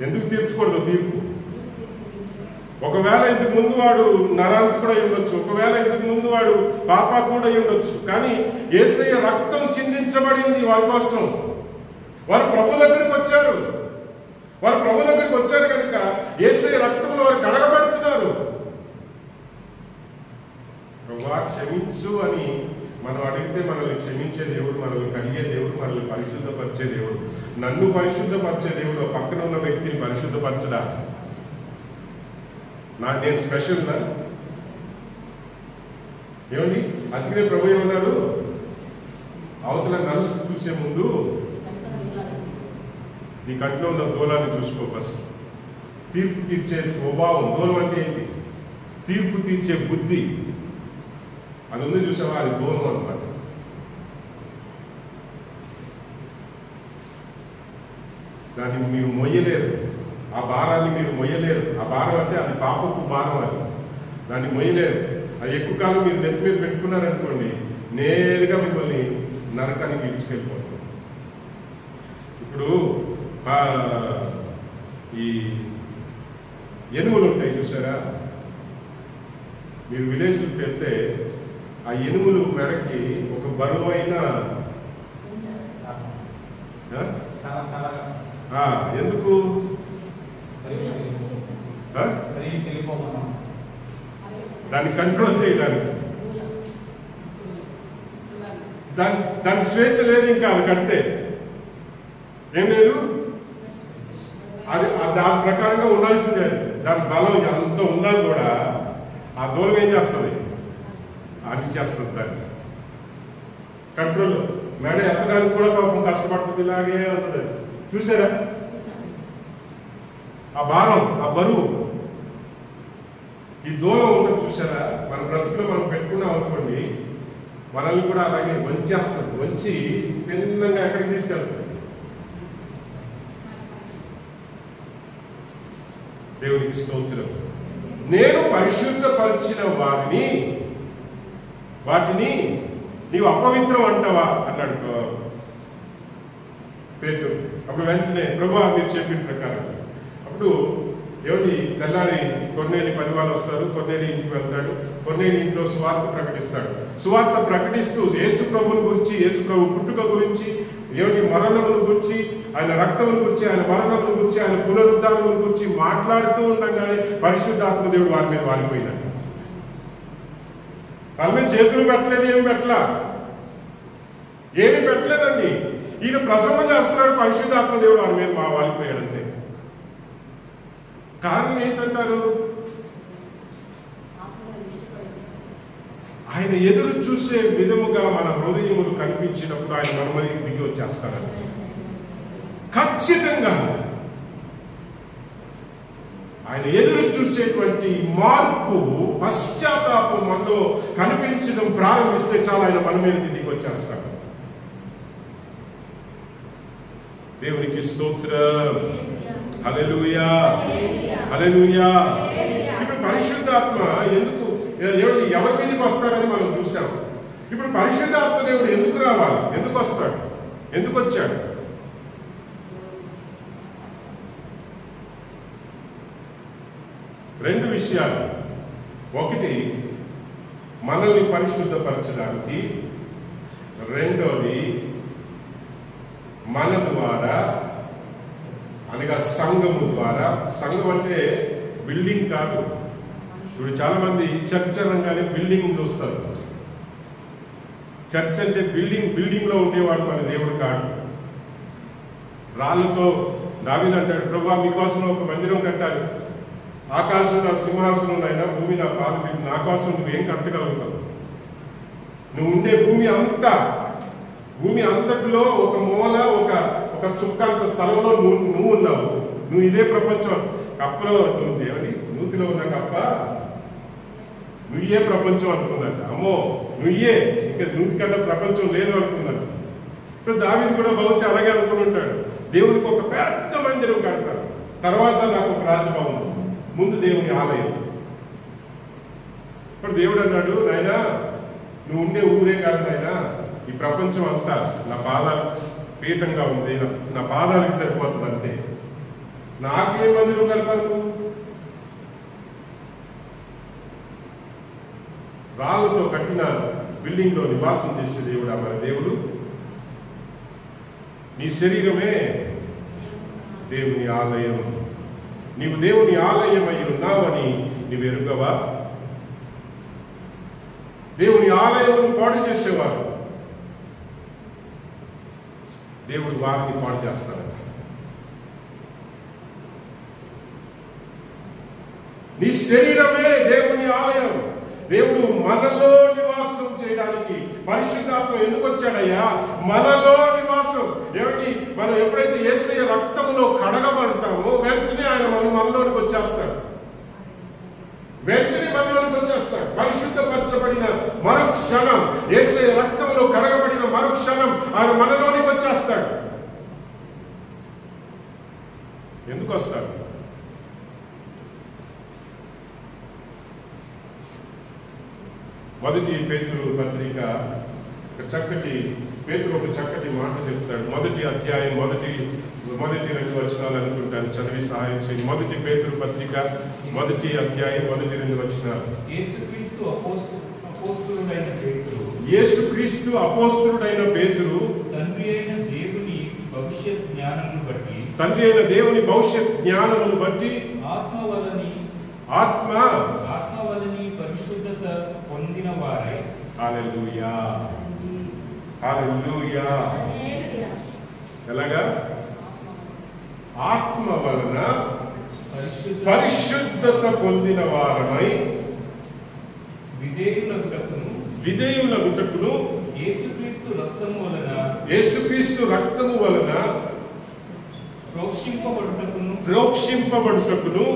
ఎందుకు తీర్చకూడదు తీర్పు? ఒకవేళ ఇంతకు ముందు వాడు నరాంతకుడు అయి ఉండొచ్చు, ఒకవేళ ఇంతకు ముందు వాడు పాపాత్ముడు అయి ఉండొచ్చు, కానీ యేసయ్య రక్తం చిందించబడింది వారి కోసం. వారు ప్రభు దగ్గరికి వచ్చారు. కనుక యేసయ్య రక్తంలో వారు కడగబడుతున్నారు. ప్రభువా క్షమించు అని మనం అడిగితే మనల్ని క్షమించే దేవుడు, మనల్ని కడిగే దేవుడు, మనల్ని పరిశుద్ధపరిచే దేవుడు. నన్ను పరిశుద్ధపరిచే దేవుడు పక్కన ఉన్న వ్యక్తిని పరిశుద్ధపరచడా? నేను స్పెషల్నా? ఏమండి? అందుకనే ప్రభు ఏమన్నారు? అవతల నలుసు చూసే ముందు నీ కంట్లో ఉన్న దూలాన్ని చూసుకో ఫస్ట్. తీర్పు తీర్చే స్వభావం. దూలం అంటే ఏంటి? తీర్పు తీర్చే బుద్ధి. అది ఉంది చూసావా? అది దూలం అన్నమాట. దాన్ని మీరు మొయ్యలేరు, ఆ భారాన్ని మీరు మొయ్యలేరు. ఆ భారం అంటే అది పాపపు భారం, అది దాన్ని మొయ్యలేరు. అది ఎక్కువ కాలం మీరు నెత్తి మీద పెట్టుకున్నారనుకోండి, నేరుగా మిమ్మల్ని నరకానికి ఇచ్చుకెళ్ళిపోతుంది. ఇప్పుడు ఈ ఎనుములు ఉంటాయి చూసారా? మీరు విలేజ్కి వెళ్తే ఆ ఎనుములు మెడకి ఒక బరువైన ఎందుకు? దాన్ని కంట్రోల్ చేయడానికి. దానికి స్వేచ్ఛ లేదు. ఇంకా అది కడితే ఏం లేదు, అది దాని ప్రకారంగా ఉండాల్సిందే. దాని బలం ఎంత ఉన్నా కూడా ఆ దూరం ఏం చేస్తుంది? అది చేస్తుంది. దాన్ని కంట్రోల్. మెడ ఎత్తడానికి కూడా పాపం కష్టపడుతుంది, ఇలాగే అవుతుంది. చూసారా ఆ భారం, ఆ బరువు? ఈ దూరం ఉండదు చూసారా? మన బ్రతుకులో మనం పెట్టుకున్నాం అనుకోండి, మనల్ని కూడా అలాగే వంచేస్తుంది. వంచి తిన్నంగా ఎక్కడికి తీసుకెళ్తుంది? దేవునికి స్తోత్రం. నేను పరిశుద్ధపరిచిన వాటిని నీవు అపవిత్రం అంటావా అన్నాడు పేతురు. అప్పుడు వెంటనే ప్రభువా మీరు చెప్పిన ప్రకారం. అప్పుడు ఏమిటి? తెల్లారి కొన్నేని పనివాళ్ళు వస్తారు, కొన్నేని ఇంటికి వెళ్తాడు, కొన్నేని ఇంట్లో సువార్త ప్రకటిస్తాడు. సువార్త ప్రకటిస్తూ యేసు ప్రభుని గురించి, యేసు ప్రభు పుట్టుక గురించి, ఏమిటి మరణమును గురించి, ఆయన రక్తమును గురించి, ఆయన మరణమును గురించి, ఆయన పునరుద్ధానమును గురించి మాట్లాడుతూ ఉండగానే పరిశుద్ధాత్మ దేవుడు వారి మీద వాలిపోయిందంట. వాళ్ళ మీద చేతులు పెట్టలేదు, ఏమి పెట్టలేదండి. ఈయన ప్రసంగం చేస్తున్నాడు, పరిశుద్ధాత్మ దేవుడు వారి మీద వాలిపోయాడంతే. కారణం ఏంటంటారు? ఆయన ఎదురు చూసే విధముగా మన హృదయములు కనిపించినప్పుడు ఆయన మన మీదకి దిగి వచ్చేస్తారండి. ఖచ్చితంగా ఆయన ఎదురు చూసేటువంటి మార్పు, పశ్చాత్తాపం మనలో కనిపించడం ప్రారంభిస్తే చాలా ఆయన మన మీదకి దిగి వచ్చేస్తాడు. దేవునికి స్తోత్రం. హల్లెలూయా, హల్లెలూయా. ఇప్పుడు పరిశుద్ధాత్మ ఎవరి మీదకి వస్తాడని మనం చూసాం. ఇప్పుడు పరిశుద్ధాత్మ దేవుడు ఎందుకు రావాలి? ఎందుకు వస్తాడు? ఎందుకు వచ్చాడు? రెండు విషయాలు. ఒకటి మనల్ని పరిశుద్ధపరచడానికి, రెండోది మన ద్వారా అనగా సంఘము ద్వారా. సంఘం అంటే బిల్డింగ్ కాదు. ఇప్పుడు చాలా మంది చర్చ్ అనగానే బిల్డింగ్ చూస్తారు. చర్చ్ అంటే బిల్డింగ్ లో ఉండేవాడు మన దేవుడు కాదు. రాళ్ళతో దావీదు అంటాడు, ప్రభువా మీకోసం ఒక మందిరం కట్టాలి, ఆకాశం నా సింహాసనం అయినా, భూమి నా పాదపీఠం, నా కోసం నువ్వేం కట్టగలుగుతావు? నువ్వు ఉండే భూమి అంతటిలో ఒక మూల, ఒక చుక్క అంత స్థలంలో నువ్వు ఉన్నావు. నువ్వు ఇదే ప్రపంచం. కప్పలో నువ్వు దేవుని నూతిలో ఉన్న కప్ప నువ్వే ప్రపంచం అనుకున్నట్టు. అమ్మో నువ్వే, ఇంకా నూతి కన్నా ప్రపంచం లేదు అనుకున్నాడు. ఇప్పుడు దావీదు కూడా బహుశా అలాగే అనుకుని ఉంటాడు, దేవునికి ఒక పెద్ద మందిరం కడతాను, తర్వాత నాకు ఒక రాజభవనం, ముందు దేవుని ఆలయం. ఇప్పుడు దేవుడు అన్నాడు, నాయనా నువ్వు ఉండే ఊరే కాదు నాయనా, ఈ ప్రపంచం అంతా నా పాదాలు పీఠంగా ఉంది, నా పాదాలకు సరిపోతుంది అంతే, నాకేం మందిరం కడతాను? రాళ్ళతో కట్టిన బిల్డింగ్ లో నివాసం చేసే దేవుడా మన దేవుడు? నీ శరీరమే దేవుని ఆలయం, నీవు దేవుని ఆలయం అయి ఉన్నావని నీవు ఎరుగవా? దేవుని ఆలయమును పాడు చేసేవారు దేవుడు వారిని పాడు చేస్తాడు. నీ శరీరమే దేవుని ఆలయం. దేవుడు మనలో నివాసం చేయడానికి పరిశుద్ధాత్మ ఎందుకు వచ్చాడయ్యా? మనలో నివాసం. ఏమిటి? మనం ఎప్పుడైతే యేసయ్య రక్తంలో కడగబడతామో వెంటనే ఆయన మనలోనికి వచ్చేస్తాడు, వెంటనే మనలోనికి వచ్చేస్తాడు. పరిశుద్ధపరచబడిన మరుక్షణం, యేసయ్య రక్తంలో కడగబడిన మరుక్షణం ఆయన మనలోనికి వచ్చేస్తాడు. ఎందుకు వస్తాడు? మొదటి పేతురు పత్రిక పేతురు ఒక చక్కటి మాట చెప్తాడు. మొదటి అధ్యాయం మొదటి 2 వచనాలు అనుకుంటాను, చదివి సహాయం చేయండి. మొదటి పేతురు పత్రిక మొదటి అధ్యాయం మొదటి 2 వచనాలు.
యేసుక్రీస్తు అపోస్తలుడైన పేతురు తండ్రి అయిన దేవుని భవిష్యత్ జ్ఞానమును బట్టి ఆత్మ వలని పరిశుద్ధత పొందిన వారై.
హల్లెలూయా, హల్లెలూయా. ఎలాగా? ఆత్మ వలన పరిశుద్ధత పొందిన వారమై విధేయులగుటకును
యేసుక్రీస్తు
రక్తము వలన ప్రోక్షింపబడుటకును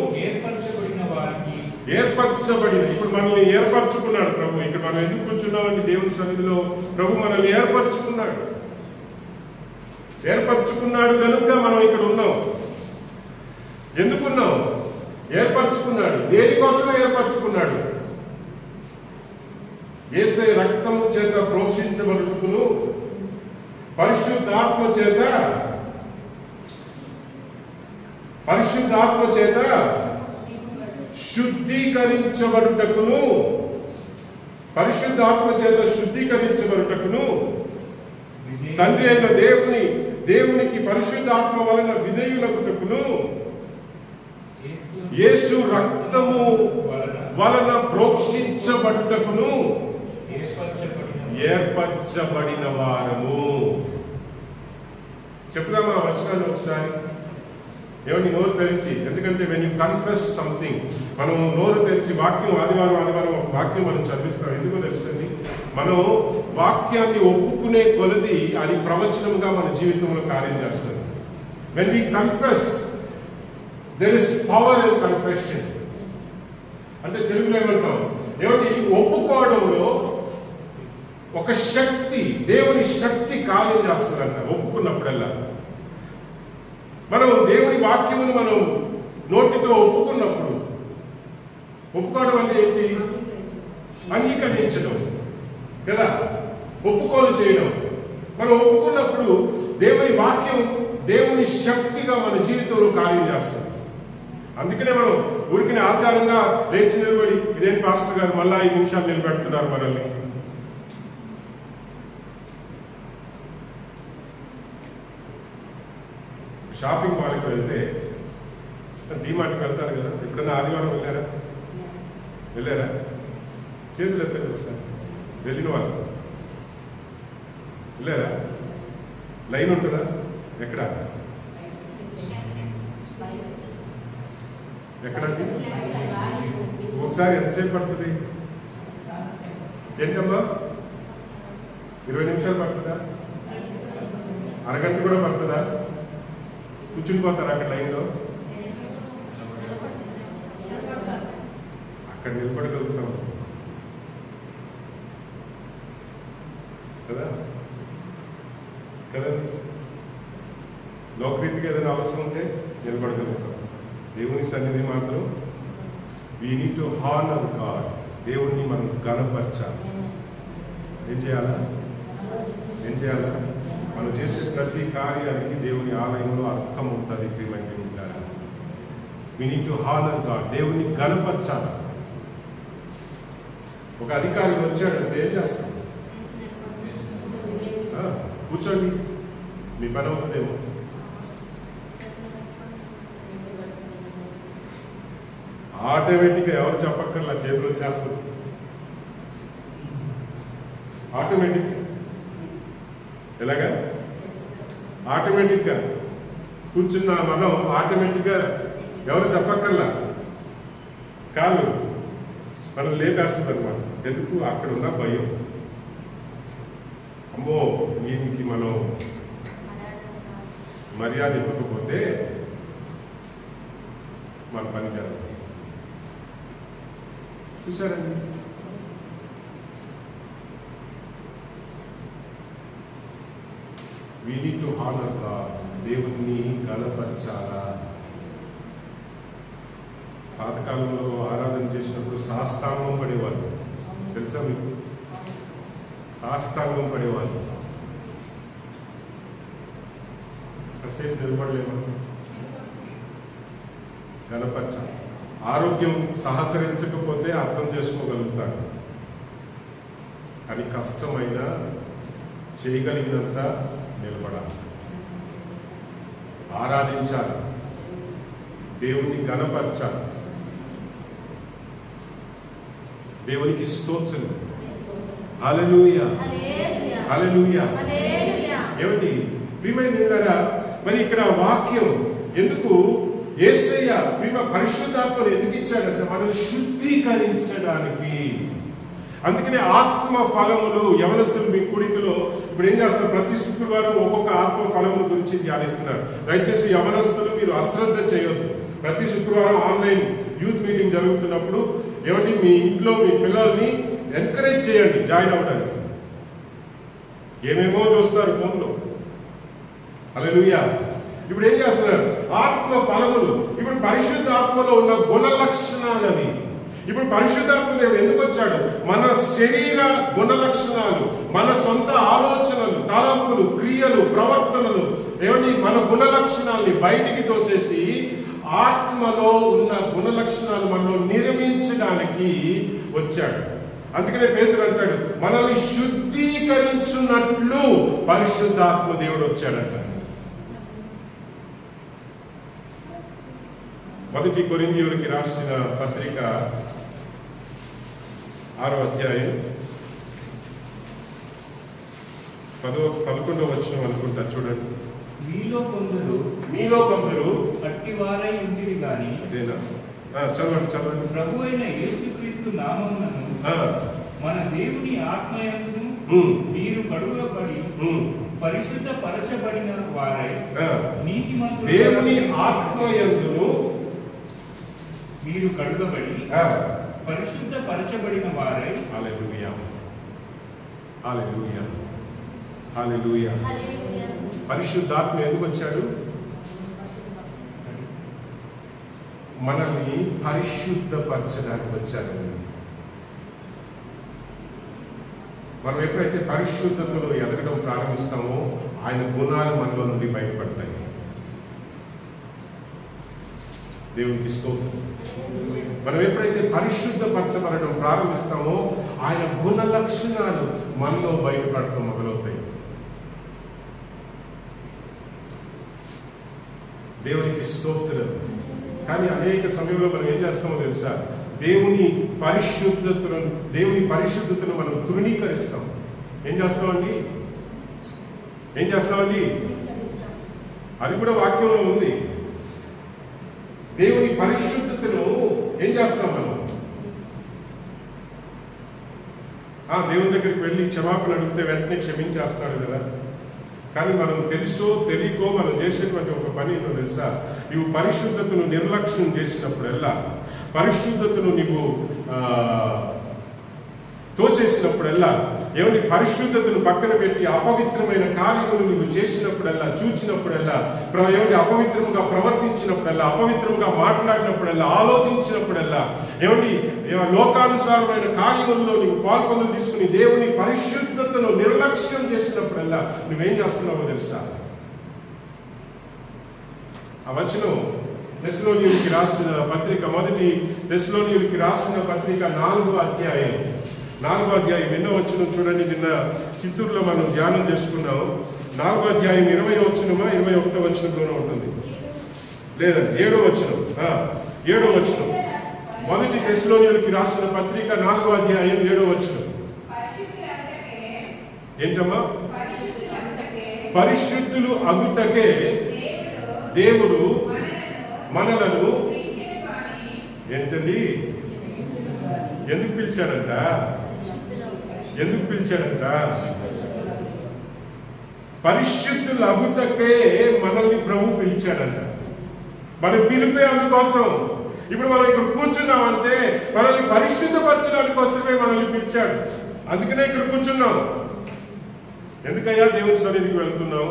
ఏర్పరచబడిన. ఇప్పుడు మనల్ని ఏర్పరచుకున్నాడు ప్రభు. ఇక్కడ మనం ఎందుకు కూర్చున్నామండి? దేవుని సన్నిధిలో ప్రభు మనల్ని ఏర్పరచుకున్నాడు కనుక మనం ఇక్కడ ఉన్నాం. ఎందుకున్నాం? ఏర్పరచుకున్నాడు. దేనికోసమే ఏర్పరచుకున్నాడు? యేసయ్య రక్తము చేత ప్రోక్షించబడుటకును పరిశుద్ధాత్మ చేత శుద్ధీకరించబడుటకును తండ్రి అయిన దేవునికి పరిశుద్ధాత్మ వలన విధేయులగుటకును యేసు రక్తము వలన ప్రోక్షించబడుటకును ఏర్పరచబడిన వారము. చెప్దామా వచనాన్ని ఒకసారి? ఏమని? నోరు తెరిచి. ఎందుకంటే వెన్ యూ కన్ఫెస్ సంథింగ్, మనం నోరు తెరిచి వాక్యం ఆదివారం ఒక వాక్యం మనం చదివిస్తాం. ఎందుకో తెలుసండి, మనం వాక్యాన్ని ఒప్పుకునే కొలది అది ప్రవచనంగా మన జీవితంలో కార్యం చేస్తుంది. When we confess there is power in confession. అంటే తెలుగులో ఏమంటాం? ఏమిటి? ఒప్పుకోవడంలో ఒక శక్తి, దేవుని శక్తి కార్యం చేస్తుందంట ఒప్పుకున్నప్పుడల్లా. మనం దేవుని వాక్యమును మనం నోటితో ఒప్పుకున్నప్పుడు, ఒప్పుకోవడం అంటే ఏంటి? అంగీకరించడం కదా, ఒప్పుకోలు చేయడం. మనం ఒప్పుకున్నప్పుడు దేవుని వాక్యం దేవుని శక్తిగా మన జీవితంలో కార్యం చేస్తుంది. అందుకనే మనం ఊరికినే ఆచారంగా లేచి నిలబడి, ఇదేం పాస్టర్ గారు మళ్ళా 5 నిమిషాలు నిలబెడుతున్నారు మనల్ని. షాపింగ్ మాల్కి వెళ్తే, డీమార్ట్కి వెళ్తారు కదా, ఎప్పుడైనా ఆదివారం వెళ్ళారా? చేతులు ఎత్తండి ఒకసారి. వెళ్ళిన వాళ్ళు వెళ్ళారా? లైన్ ఉంటుందా? ఎక్కడ ఒకసారి ఎంతసేపు పడుతుంది? ఏంటమ్మా? 20 నిమిషాలు పడుతుందా? అరగంట కూడా పడుతుందా? కూర్చుని పోతారా అక్కడ లైన్లో? అక్కడ నిలబడగలుగుతాం కదా. కదా. లోకరీతిగా ఏదైనా అవసరం ఉంటే నిలబడగలుగుతాం. దేవుని సన్నిధి మాత్రం we need to honour God. దేవుణ్ణి మనం గణపరచాలి. ఏం చేయాలా? మనం చేసే ప్రతి కార్యానికి దేవుని ఆలయంలో అర్థం ఉంటుంది. ప్రియమైన ఉంటారా? We need to honour God. దేవుణ్ణి గణపరచాలి. ఒక అధికారి వచ్చాడంటే ఏం చేస్తాం? కూర్చోండి, మీ పని అవుతుందేమో. ఆటోమేటిక్గా ఎవరు చెప్పక్కర్లా, చేతులు వచ్చేస్తుంది ఆటోమేటిక్. ఎలాగా? ఆటోమేటిక్గా కూర్చున్న మనం ఆటోమేటిక్గా ఎవరు చెప్పక్కర్లా, కాళ్ళు మనం లేపేస్తుంది అనమాట. ఎందుకు? అక్కడ ఉన్న భయం. అమ్మో, దీనికి మనం మర్యాద ఇవ్వకపోతే మన పని జరుగుతుంది. చూసారండి? We need to honour God. దేవుణ్ణి గణపరచాలా. పాతకాలంలో ఆరాధన చేసినప్పుడు సాష్టాంగం పడేవాళ్ళు. తెలుసా మీకు? సాష్టాంగం పడేవాళ్ళు. కాసేపు నిలబడలేము. గణపరచాలి. ఆరోగ్యం సహకరించకపోతే అర్థం చేసుకోగలుగుతాడు, కానీ కష్టమైన చేయగలిగినంత నిలబడాలి, ఆరాధించాలి, దేవుని గణపరచాలి. దేవునికి స్తోత్రం. హల్లెలూయా, హల్లెలూయా. ఏమిటి ప్రియమైన? మరి ఇక్కడ వాక్యం ఎందుకు యేసయ్య పరిశుద్ధాత్మను ఎందుకు ఇచ్చాడంటే మనల్ని శుద్ధీకరించడానికి. అందుకనే ఆత్మ ఫలములు యవనస్తులు మీ కుడికలో ఇప్పుడు ఏం చేస్తారు? ప్రతి శుక్రవారం ఒక్కొక్క ఆత్మ ఫలముల గురించి ధ్యానిస్తున్నారు. దయచేసి యవనస్తులు మీరు అశ్రద్ధ చేయొద్దు. ప్రతి శుక్రవారం ఆన్లైన్ యూత్ మీటింగ్ జరుగుతున్నప్పుడు ఏమంటే మీ ఇంట్లో మీ పిల్లల్ని ఎంకరేజ్ చేయండి జాయిన్ అవ్వడానికి. ఏమేమో చూస్తారు ఫోన్లో. హల్లెలూయా. ఇప్పుడు ఏం చేస్తున్నారు? ఆత్మ ఫలములు. ఇప్పుడు పరిశుద్ధ ఆత్మలో ఉన్న గుణ లక్షణాలవి. ఇప్పుడు పరిశుద్ధాత్మ దేవుడు ఎందుకు వచ్చాడు? మన శరీర గుణ లక్షణాలు, మన సొంత ఆలోచనలు, తలంపులు, క్రియలు, ప్రవర్తనలు ఏమని మన గుణ లక్షణాలని బయటికి తోసేసి ఆత్మలో ఉన్న గుణ లక్షణాలు మనలో నిర్మించడానికి వచ్చాడు. అందుకనే పేతురు అంటాడు, మనల్ని శుద్ధీకరించున్నట్లు పరిశుద్ధాత్మ దేవుడు వచ్చాడంట. మొదటి కొరింథీయులకు రాసిన పత్రిక 6వ అధ్యాయం 11వ వచనం అనుకుంటా, చూడండి.
మీలో కొందరు అట్టివారై ఉండిరి గాని.
అదేనా? చదవండి.
ప్రభు అయిన యేసుక్రీస్తు నామమును మన దేవుని ఆత్మయందు మీరు కడుగబడి పరిశుద్ధ పరచబడిన వారై నీతిమంతులు.
దేవుని ఆత్మయందు
మీరు కడుగబడి పరిశుద్ధ పరచబడిన వారై.
హల్లెలూయా, హల్లెలూయా, హల్లెలూయా. పరిశుద్ధాత్మ ఎందుకు వచ్చాడు? మనల్ని పరిశుద్ధపరచడానికి వచ్చాడు. మనం ఎప్పుడైతే పరిశుద్ధతలో ఎదగడం ప్రారంభిస్తామో ఆయన గుణాలు మనలో నుండి బయటపడతాయి. దేవునికి స్తోత్రం. మనం ఎప్పుడైతే పరిశుద్ధపరచబడడం ప్రారంభిస్తామో ఆయన గుణ లక్షణాలు మనలో బయటపడటం మొదలవుతాయి. దేవునికి స్తోత్రం. కానీ అనేక సమయంలో మనం ఏం చేస్తామో తెలుసా? దేవుని పరిశుద్ధతను మనం తృణీకరిస్తాం. ఏం చేస్తామండి? అది కూడా వాక్యంలో ఉంది. దేవుని పరిశుద్ధతను ఏం చేస్తాం మనం? దేవుని దగ్గరికి వెళ్ళి క్షమాపణ అడిగితే వెంటనే క్షమించేస్తాడు కదా. కానీ మనం తెలుసో తెలియకో మనం చేసేటువంటి ఒక పని ఏంటో తెలుసా? నువ్వు పరిశుద్ధతను నిర్లక్ష్యం చేసినప్పుడల్లా, పరిశుద్ధతను నువ్వు తోసేసినప్పుడల్లా, ఏమండి పరిశుద్ధతను పక్కన పెట్టి అపవిత్రమైన కార్యములు నువ్వు చేసినప్పుడల్లా, చూచినప్పుడల్లా, ఏమండి అపవిత్రముగా ప్రవర్తించినప్పుడల్లా, అపవిత్రముగా మాట్లాడినప్పుడల్లా, ఆలోచించినప్పుడల్లా, ఏమండి లోకానుసారమైన కార్యముల్లో నువ్వు పాల్పొందులు తీసుకుని దేవుని పరిశుద్ధతను నిర్లక్ష్యం చేసినప్పుడల్లా నువ్వేం చేస్తున్నావో తెలుసా? ఆ వచనం తెస్సలోనియులకి రాసిన పత్రిక, మొదటి తెస్సలోనియులకి రాసిన పత్రిక 4వ అధ్యాయం 8వ వచనం చూడండి. నిన్న చిత్తూరులో మనం ధ్యానం చేసుకున్నాం. 4వ అధ్యాయం 20వ వచనమా 21వ వచనంలోనే ఉంటుంది, లేదండి 7వ వచనం. 7వ వచనం, మొదటి తెస్సలోనియులకి రాసిన పత్రిక 4వ అధ్యాయం 7వ వచనం. ఏంటమ్మా? పరిశుద్ధులు అగుటకే దేవుడు మనలను ఏంటండి ఎందుకు పిలిచాడంట? పరిశుద్ధులు అగుటకే మనల్ని ప్రభు పిలిచాడంట. మన పిలిపే అందుకోసం. ఇప్పుడు మనం ఇక్కడ కూర్చున్నామంటే మనల్ని పరిశుద్ధపరచడానికి కోసమే మనల్ని పిలిచాడు. అందుకనే ఇక్కడ కూర్చున్నాం. ఎందుకయ్యా దేవుని సన్నిధికి వెళ్తున్నాం?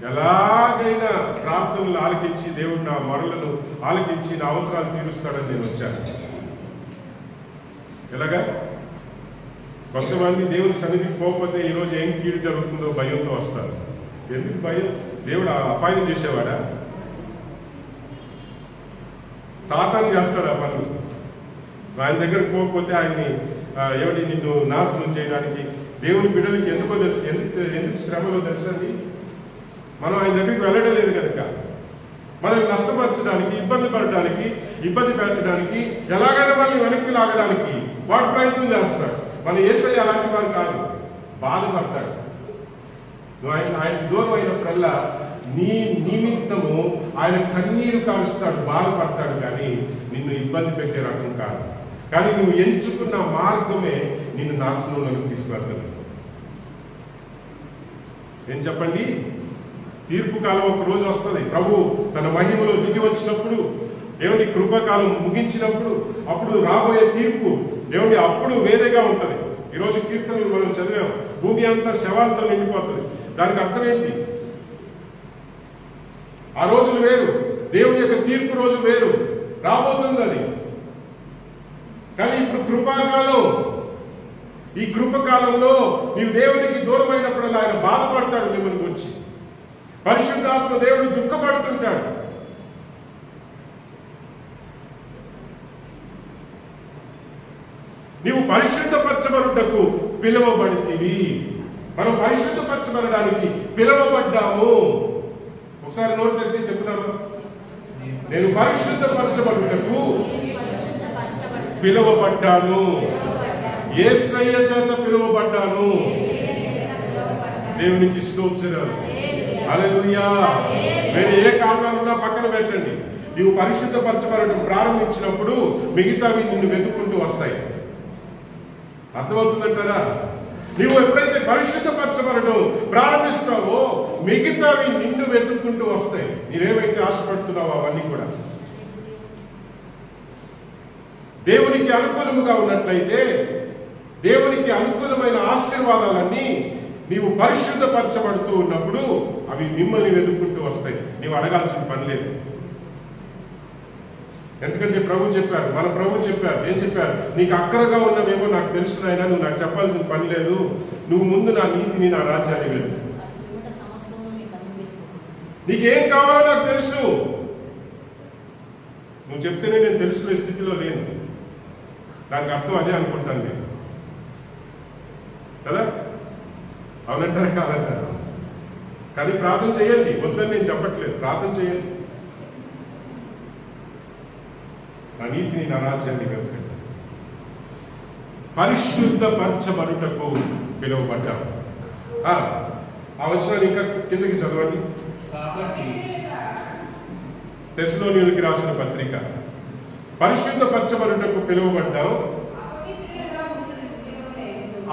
ఎలాగైనా ప్రార్థనలు ఆలకించి దేవుడు నా మొరలను ఆలకించి నా అవసరాలు తీరుస్తాడని నేను వచ్చాను. ఎలాగా? కొంతమంది దేవుని సన్నిధికి పోకపోతే ఈరోజు ఏం కీడు జరుగుతుందో భయంతో వస్తారు. ఎందుకు భయం? దేవుడు అపాయం చేసేవాడా? సాతాను చేస్తాడు ఆ పనులు. ఆయన దగ్గరకు పోకపోతే ఆయన్ని ఎవరి నిన్ను నాశనం చేయడానికి. దేవుని బిడ్డలకి ఎందుకో తెలుసు, ఎందుకు శ్రమలో తెలుసండి? మనం ఆయన దగ్గరికి వెళ్ళడం లేదు కనుక మనల్ని నష్టపరచడానికి, ఇబ్బంది పడటానికి, ఇబ్బంది పెట్టడానికి, ఎలాగైనా మనల్ని వెనక్కి లాగడానికి వాడు ప్రయత్నం చేస్తాడు. మన యేసయ్య అలాంటి వారు కాదు, బాధపడతాడు. నువ్వు ఆయనకు దూరం అయినప్పుడల్లా నీ నిమిత్తము ఆయన కన్నీరు కారుస్తాడు, బాధపడతాడు, కానీ నిన్ను ఇబ్బంది పెట్టే రకం కాదు. కానీ నువ్వు ఎంచుకున్న మార్గమే నిన్ను నాశనంలోకి తీసుకువెళ్తాడు. ఏం చెప్పండి? తీర్పు కాలం ఒక రోజు వస్తుంది. ప్రభు తన మహిమలో దిగి వచ్చినప్పుడు, ఏమండి కృపకాలం ముగించినప్పుడు, అప్పుడు రాబోయే తీర్పు ఏమండి అప్పుడు వేరేగా ఉంటది. ఈరోజు కీర్తనలు మనం చదివాం, భూమి అంతా శవాలతో నిండిపోతుంది. దానికి అర్థం ఏంటి? ఆ రోజులు వేరు, దేవుని యొక్క తీర్పు రోజు వేరు, రాబోతుంది అది. కానీ ఇప్పుడు కృపాకాలం. ఈ కృపకాలంలో నీవు దేవునికి దూరమైనప్పుడు ఆయన బాధపడతాడు మిమ్మల్ని గురించి. పరిశుద్ధాత్మ దేవుడు దుఃఖపడుతుంటాడు. నీవు పరిశుద్ధపరచబడుటకు పిలువబడితివి. మనం పరిశుద్ధపరచబడడానికి పిలువబడ్డాము. ఒకసారి నోరు తెరిచి చెప్తామా? నేను పరిశుద్ధపరచబడుటకు పిలువబడ్డాను, యేసయ్య చేత పిలువబడ్డాను. దేవునికి స్తోత్రం. హల్లెలూయా. నేను ఏ కారణాలున్నా పక్కన పెట్టండి. నీవు పరిశుద్ధపరచబడటం ప్రారంభించినప్పుడు మిగతావి నిన్ను వెతుక్కుంటూ వస్తాయి. అర్థమవుతుందంటారా? నీవు ఎప్పుడైతే పరిశుద్ధపరచబడటం ప్రారంభిస్తావో మిగతావి నిన్ను వెతుక్కుంటూ వస్తాయి. నీవేమైతే ఆశపడుతున్నావో అవన్నీ కూడా దేవునికి అనుకూలముగా ఉన్నట్లయితే, దేవునికి అనుకూలమైన ఆశీర్వాదాలన్నీ నీవు పరిశుద్ధపరచబడుతూ ఉన్నప్పుడు అవి మిమ్మల్ని వెతుక్కుంటూ వస్తాయి. నీవు అడగాల్సిన పని లేదు. ఎందుకంటే ప్రభు చెప్పారు, మన ప్రభు చెప్పారు. ఏం చెప్పారు? నీకు అక్కరగా ఉన్నవేమో నాకు తెలుసునైనా నువ్వు నాకు చెప్పాల్సిన పని లేదు. నువ్వు ముందు నా నీతిని, నా రాజ్యాన్ని వెళ్ళు. నీకేం కావాలో నాకు తెలుసు. నువ్వు చెప్తేనే నేను తెలుసుకునే స్థితిలో లేను. దానికి అర్థం అదే అనుకుంటాను నేను, కదా? అవునంటారా కాదంటారా? కానీ ప్రార్థన చేయండి, వద్దని నేను చెప్పట్లేదు. ప్రార్థన చేయండి. నా నీతిని, నా రాజ్యాన్ని వెతకండి. పరిశుద్ధపరచబడుటకు పిలువబడ్డాం. ఆ వచనాన్ని ఇంకా కిందకి చదవండి. తెస్సలోనియులకి రాసిన పత్రిక, పరిశుద్ధపరచబడుటకు పిలువబడ్డాం,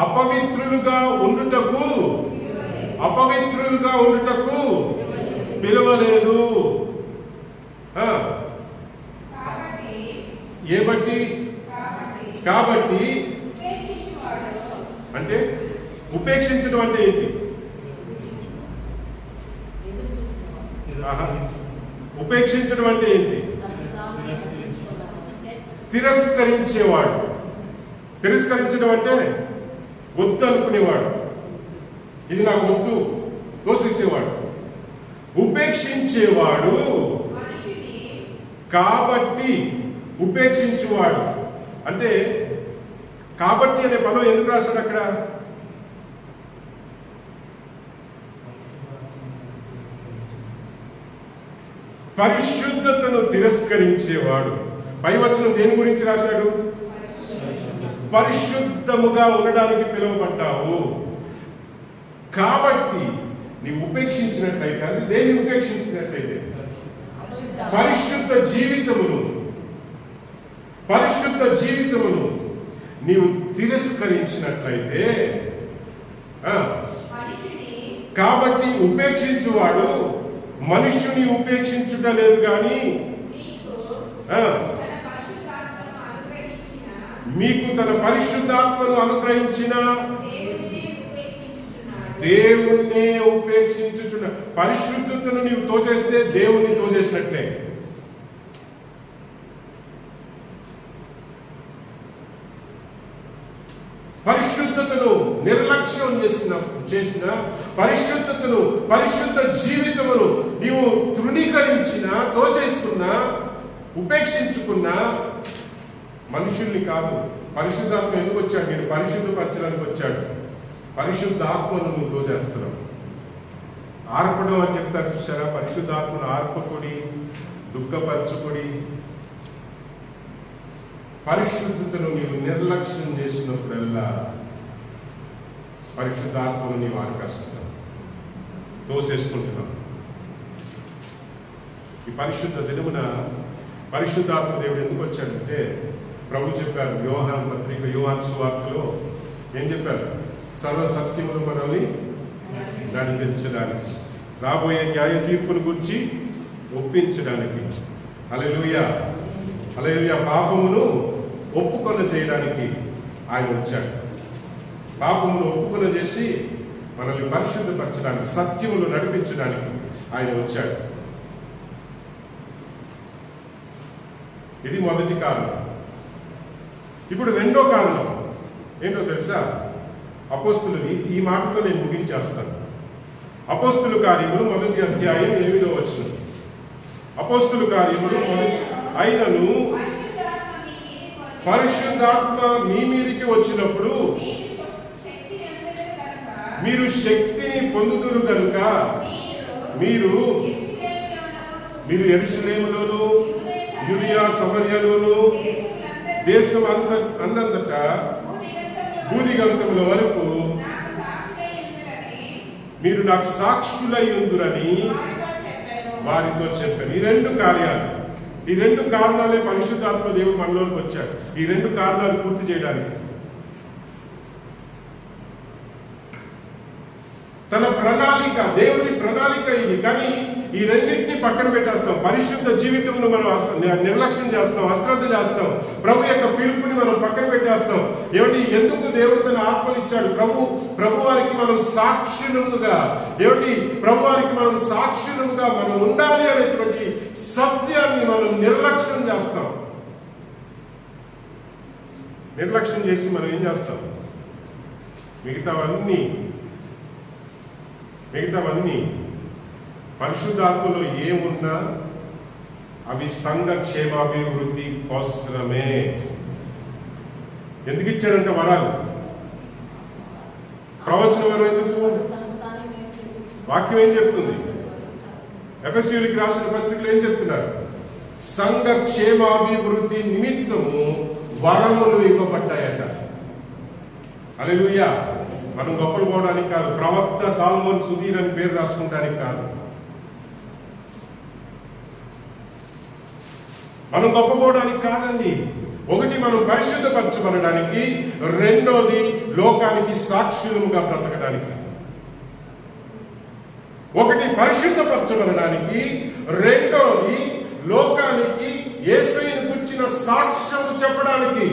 అపవిత్రులుగా ఉండుటకు పిలువలేదు. ఏ బట్టి? కాబట్టి ఉపేక్షించడం అంటే ఏంటి? ఉపేక్షించడం అంటే ఏంటి? తిరస్కరించేవాడు. తిరస్కరించడం అంటే వద్దు అనుకునేవాడు, ఇది నాకు వద్దు దోషించేవాడు. ఉపేక్షించేవాడు కాబట్టి ఉపేక్షించువాడు అంటే, కాబట్టి అనే పదం ఎందుకు రాశాడు అక్కడ? పరిశుద్ధతను తిరస్కరించేవాడు. పైవచనం దేని గురించి రాశాడు? పరిశుద్ధముగా ఉండడానికి పిలువబడ్డావు కాబట్టి నీవు ఉపేక్షించినట్లయితే, అది దేన్ని ఉపేక్షించినట్లయితే పరిశుద్ధ జీవితమును నీవు తిరస్కరించినట్లయితే, కాబట్టి ఉపేక్షించువాడు మనుష్యుని ఉపేక్షించుట లేదు కానీ మీకు తన పరిశుద్ధాత్మను అనుగ్రహించిన దేవుణ్ణే ఉపేక్షించుచున్న. పరిశుద్ధతను నీవు తోచేస్తే దేవుణ్ణి తోచేసినట్లే. పరిశుద్ధతను నిర్లక్ష్యం చేసిన పరిశుద్ధతను, పరిశుద్ధ జీవితమును నీవు తృణీకరించిన, తోచేసుకున్నా, ఉపేక్షించుకున్నా మనుషుల్ని కాదు, పరిశుద్ధాత్మ ఎందుకు వచ్చాడు? నేను పరిశుద్ధపరచడానికి వచ్చాడు. పరిశుద్ధాత్మను నువ్వు తోచేస్తున్నావు. ఆర్పడం అని చెప్తారు చూసారా? పరిశుద్ధాత్మను ఆర్పకుడి, దుఃఖపరచుకుడి. పరిశుద్ధతను నీవు నిర్లక్ష్యం చేసినప్పుడల్లా పరిశుద్ధాత్మను నీవు ఆర్కేస్తున్నావు, తోసేసుకుంటున్నావు. ఈ పరిశుద్ధ దినమున పరిశుద్ధాత్మ దేవుడు ఎందుకు వచ్చాడంటే, ప్రభు చెప్పారు యోహాను పత్రిక, యోహాను సువార్తలో ఏం చెప్పారు? సర్వసత్యములు మనల్ని నడిపించడానికి, రాబోయే న్యాయ తీర్పును గురించి ఒప్పించడానికి, హల్లెలూయా హల్లెలూయా, పాపమును ఒప్పుకొన చేయడానికి ఆయన వచ్చాడు. పాపమును ఒప్పుకొన చేసి మనల్ని పరిశుద్ధపరచడానికి, సత్యములు నడిపించడానికి ఆయన వచ్చాడు. ఇది మొదటి కారణం. ఇప్పుడు రెండో కారణం ఏంటో తెలుసా? అపోస్తులని, ఈ మాటతో నేను ముగించేస్తాను. అపోస్తుల కార్యములు 1వ అధ్యాయం 8వ వచనం. అపోస్తుల కార్యములు అయినను పరిశుద్ధాత్మ మీ మీదికి వచ్చినప్పుడు మీరు శక్తిని పొందుదురు కనుక మీరు యెరూషలేములోను యూదయ సమరయలోను దేశం అందంతటా భూదిగంతముల వరకు మీరు నాకు సాక్షులై ఉందురని వారితో చెప్పాను. ఈ రెండు కారణాలే పరిశుద్ధాత్మ దేవుడు మనలోకి వచ్చాడు. ఈ రెండు కారణాలు పూర్తి చేయడానికి తన ప్రణాళిక, దేవుని ప్రణాళిక ఇది. కానీ ఈ రెండింటిని పక్కన పెట్టేస్తాం. పరిశుద్ధ జీవితమును మనం నిర్లక్ష్యం చేస్తాం, అశ్రద్ధ చేస్తాం. ప్రభు యొక్క పిలుపుని మనం పక్కన పెట్టేస్తాం. ఏమండి, ఎందుకు దేవుడు తన ఆత్మనిచ్చాడు? ప్రభు వారికి మనం సాక్షులుగా, మనం ఉండాలి అనేటువంటి సత్యాన్ని మనం నిర్లక్ష్యం చేస్తాం. నిర్లక్ష్యం చేసి మనం ఏం చేస్తాం? మిగతావన్నీ పరిశుద్ధాత్మలో ఏమున్నా అవి సంఘ క్షేమాభివృద్ధి కోసమే. ఎందుకు ఇచ్చాడంటే వరాలు? ప్రవచన వరం ఎందుకు? వాక్యం ఏం చెప్తుంది? ఎఫెసీయులకు రాసిన పత్రికలు ఏం చెప్తున్నారు? సంఘ క్షేమాభివృద్ధి నిమిత్తము వరములు ఇవ్వబడ్డాయట. హల్లెలూయా. మనం గొప్పలు పోవడానికి కాదు, ప్రవక్త సాల్మోన్ సుధీర్ అని పేరు రాసుకుంటానికి కాదు, మనం గొప్పపోవడానికి కాదండి. ఒకటి, మనం పరిశుద్ధపరచబడడానికి, రెండోది లోకానికి సాక్షులుగా బ్రతకడానికి. ఒకటి పరిశుద్ధపరచబడడానికి, రెండోది లోకానికి యేసుని గురించిన సాక్ష్యము చెప్పడానికి.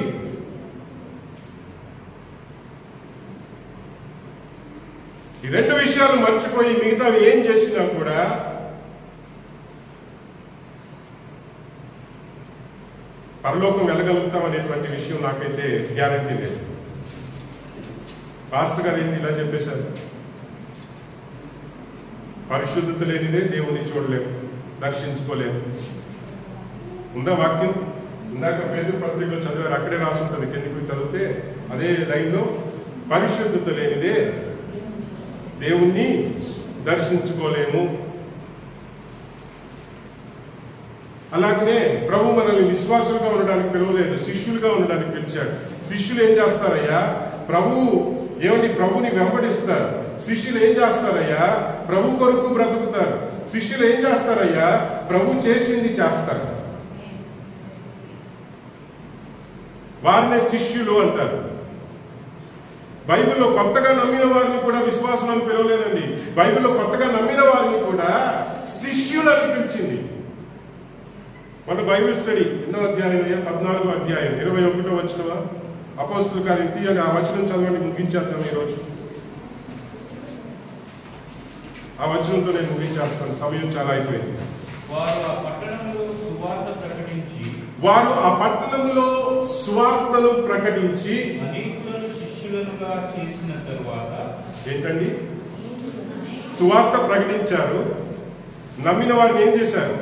ఈ రెండు విషయాలు మర్చిపోయి మిగతావి ఏం చేసినా కూడా పరలోకం వెళ్ళగలుగుతాం అనేటువంటి విషయం నాకైతే గ్యారంటీ లేదు. పాస్టర్ గారు ఏంటి ఇలా చెప్పేశారు, పరిశుద్ధత లేనిదే దేవుని చూడలేము, దర్శించుకోలేము. ఉందా వాక్యం? ఇందాక పేదల పత్రికలో చదివారు, అక్కడే రాసుంటుంది, కిందికి చదివితే అదే లైన్లో పరిశుద్ధత లేనిదే దేవుణ్ణి దర్శించుకోలేము. అలాగనే ప్రభు మనల్ని విశ్వాసులుగా ఉండడానికి పిలవలేదు, శిష్యులుగా ఉండడానికి పిలిచాడు. శిష్యులు ఏం చేస్తారయ్యా? ప్రభుని వెంబడిస్తారు. శిష్యులు ఏం చేస్తారయ్యా? ప్రభు కొరకు బ్రతుకుతారు. శిష్యులు ఏం చేస్తారయ్యా? ప్రభు చేసింది చేస్తారు. వారినే శిష్యులు అంటారు. బైబిల్లో కొత్తగా నమ్మిన వారిని కూడా విశ్వాసులను పిలవలేదండి. బైబిల్లో కొత్తగా నమ్మిన వారిని కూడా శిష్యులు అని పిలిచింది. మన బైబిల్ స్టడీ ఎన్నో అధ్యాయం? 14వ అధ్యాయం 21వ వచనమా? అపోస్తుల కార్యం తీయండి, ఆ వచనం చదవండి, ముగించేద్దాం ఈరోజు. ఆ వచనంతో నేను ముగించేస్తాను, సమయం చాలా అయిపోయింది.
వారు ఆ పట్టణంలో సువార్తను ప్రకటించి అనేకులను శిష్యులుగా చేసిన తరువాత
ఏంటండి? సువార్త ప్రకటించారు, నమ్మిన వారిని ఏం చేశారు?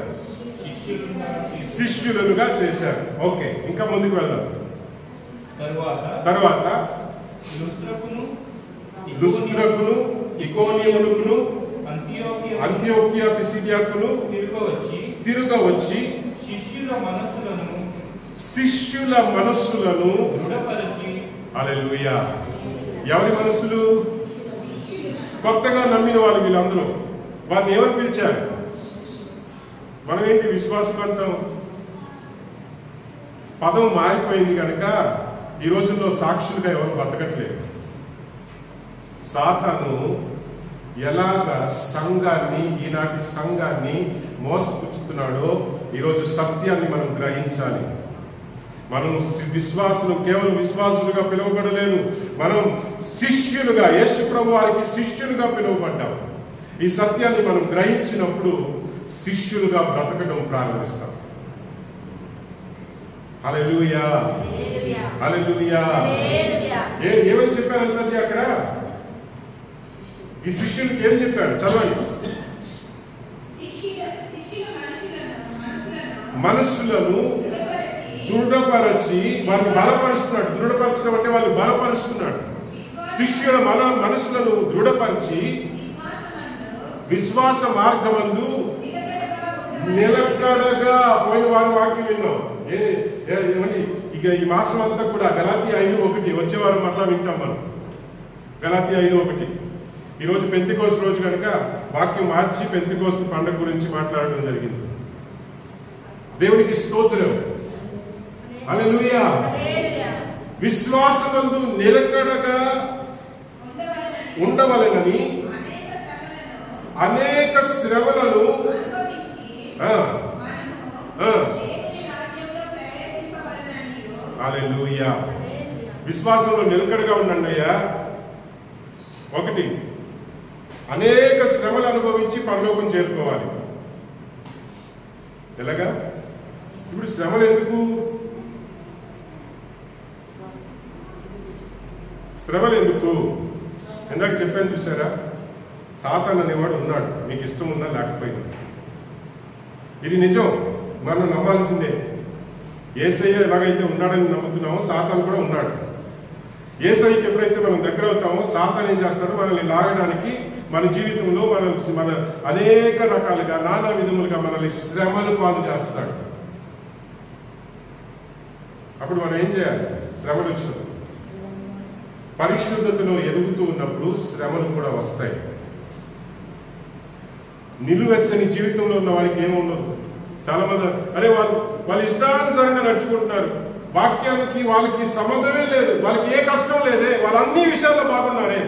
శిష్యులుగా చేశారు. ఓకే, ఇంకా ముందుకు వెళ్దాం. తర్వాత లుస్త్రకును ఇకోనియమునకును అంతియోకియా పిసిడియాకును తిరుగా వచ్చి శిష్యుల మనస్సులను దృఢపరచి. హల్లెలూయా! ఎవరి మనస్సులు? కొత్తగా నమ్మిన వాళ్ళు వీళ్ళందరూ. వారిని ఎవరు పిలిచారు? మనం ఏంటి విశ్వాసం అంటాం? పదం మారిపోయింది కనుక ఈ రోజుల్లో సాక్షులుగా ఎవరు బతకట్లేదు. సాతాను ఎలాగ సంఘాన్ని, ఈనాటి సంఘాన్ని మోసపుచ్చుతున్నాడో ఈరోజు సత్యాన్ని మనం గ్రహించాలి. మనం విశ్వాసులు కేవలం విశ్వాసులుగా పిలువబడలేదు, మనం శిష్యులుగా, యేసు ప్రభు వారికి శిష్యులుగా పిలువబడ్డాం. ఈ సత్యాన్ని మనం గ్రహించినప్పుడు శిష్యులుగా బ్రతకడం ప్రారంభిస్తాం. హల్లెలూయా! హల్లెలూయా! ఏమని చెప్పారంటే అక్కడ ఈ శిష్యులకి ఏం చెప్పాడు? చదవండి. మనస్సులను దృఢపరచి వారిని బలపరుస్తున్నాడు. దృఢపరచడం అంటే వాళ్ళు బలపరుస్తున్నాడు. శిష్యుల మనస్సులను దృఢపరిచి విశ్వాస మార్గమందు నిలకడగా. పోయిన వారం వాక్యం విన్నాం. ఇక ఈ మాసం అంతా కూడా గలాతీ 5:1 వచ్చే వారం మరలా వింటాం మనం. గలాతీ 5:1. ఈరోజు పెంతెకోస్తు రోజు కనుక వాక్యం మార్చి పెంతెకోస్తు పండుగ గురించి మాట్లాడడం జరిగింది. దేవునికి స్తోత్రం. హల్లెలూయా! విశ్వాసమందు నిలకడగా ఉండవలెనని అనేక శ్రమలను హల్లెలూయా! విశ్వాసంలో నిలకడగా ఉండండి అయ్యా. 1, అనేక శ్రమలు అనుభవించి పరలోకం చేరుకోవాలి. ఎలాగా? ఇప్పుడు శ్రమలు ఎందుకు? శ్రమలు ఎందుకు? ఇందాక చెప్పాను చూసారా? సాతాను అనేవాడు ఉన్నాడు, మీకు ఇష్టం ఉన్నా లేకపోయినా. ఇది నిజం, మనం నమ్మాల్సిందే. యేసయ్య ఎలాగైతే ఉన్నాడని నమ్ముతున్నామో సాతాను కూడా ఉన్నాడు. యేసయ్యకి ఎప్పుడైతే మనం దగ్గర అవుతామో సాతాను ఏం చేస్తాడో మనల్ని లాగడానికి, మన జీవితంలో మన అనేక రకాలుగా నానా విధములుగా మనల్ని శ్రమలు పాలు చేస్తాడు. అప్పుడు మనం ఏం చేయాలి? శ్రమలు వచ్చినప్పుడు, పరిశుద్ధతలో ఎదుగుతూ ఉన్నప్పుడు శ్రమలు కూడా వస్తాయి. నిలువెచ్చని జీవితంలో ఉన్న వారికి ఏముండదు. చాలా మంది అరే వాళ్ళు ఇష్టానుసారంగా నడుచుకుంటున్నారు, వాక్యానికి వాళ్ళకి సంబంధమే లేదు, వాళ్ళకి ఏ కష్టం లేదే, వాళ్ళు అన్ని విషయాల్లో బాగున్నారే.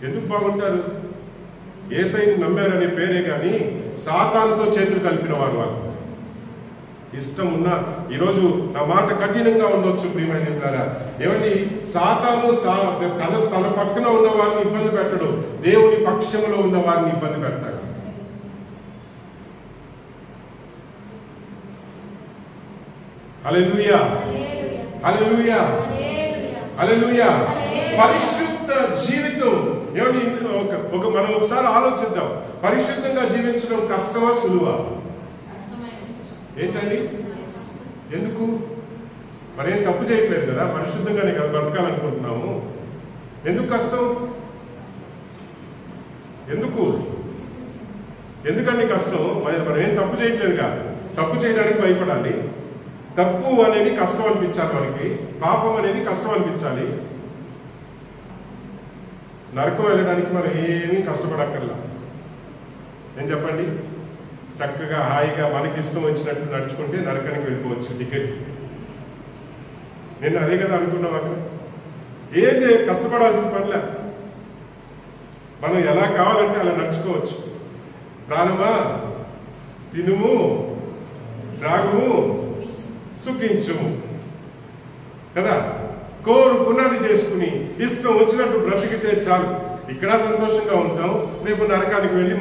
ఎందుకు బాగుంటారు? యేసయ్యని నమ్మారనే పేరే కానీ సాతానుతో చేతులు కలిపిన వాళ్ళు. ఇష్టం ఉన్నా ఈరోజు నా మాట కఠినంగా ఉండొచ్చు ప్రియమైన ద్వారా ఏమని సాతాను తన పక్కన ఉన్న వారిని ఇబ్బంది పెట్టడు, దేవుని పక్షంలో ఉన్న వారిని ఇబ్బంది పెడతాడు. హల్లెలూయా, హల్లెలూయా, హల్లెలూయా. పరిశుద్ధ జీవితం ఏమని మనం ఒకసారి ఆలోచిద్దాం. పరిశుద్ధంగా జీవించడం కష్టమా సులువా? ఏంటండి? ఎందుకు? మరేం తప్పు చేయట్లేదు కదా, పరిశుద్ధంగానే కదా బ్రతకాలనుకుంటున్నాము. ఎందుకు కష్టం? ఎందుకండి కష్టం? మనం ఏం తప్పు చేయట్లేదుగా, తప్పు చేయడానికి భయపడాలి. తప్పు అనేది కష్టం అనిపించాలి మనకి, పాపం అనేది కష్టం అనిపించాలి. నరకం వెళ్ళడానికి మనం ఏమీ కష్టపడక్కర్లా. ఏం చెప్పండి? చక్కగా హాయిగా మనకి ఇష్టం వచ్చినట్టు నడుచుకుంటే నరకానికి వెళ్ళిపోవచ్చు, టికెట్. నేను అదే కదా అనుకున్నాం. అక్కడ ఏం కష్టపడాల్సిన పనిలే, మనం ఎలా కావాలంటే అలా నడుచుకోవచ్చు. ప్రాణమా తినుము, త్రాగుము, సుఖించుము కదా. కోరుకున్నది చేసుకుని ఇష్టం వచ్చినట్టు బ్రతికితే చాలు. ఇక్కడ సంతోషంగా ఉంటాం, రేపు నరకానికి వెళ్ళి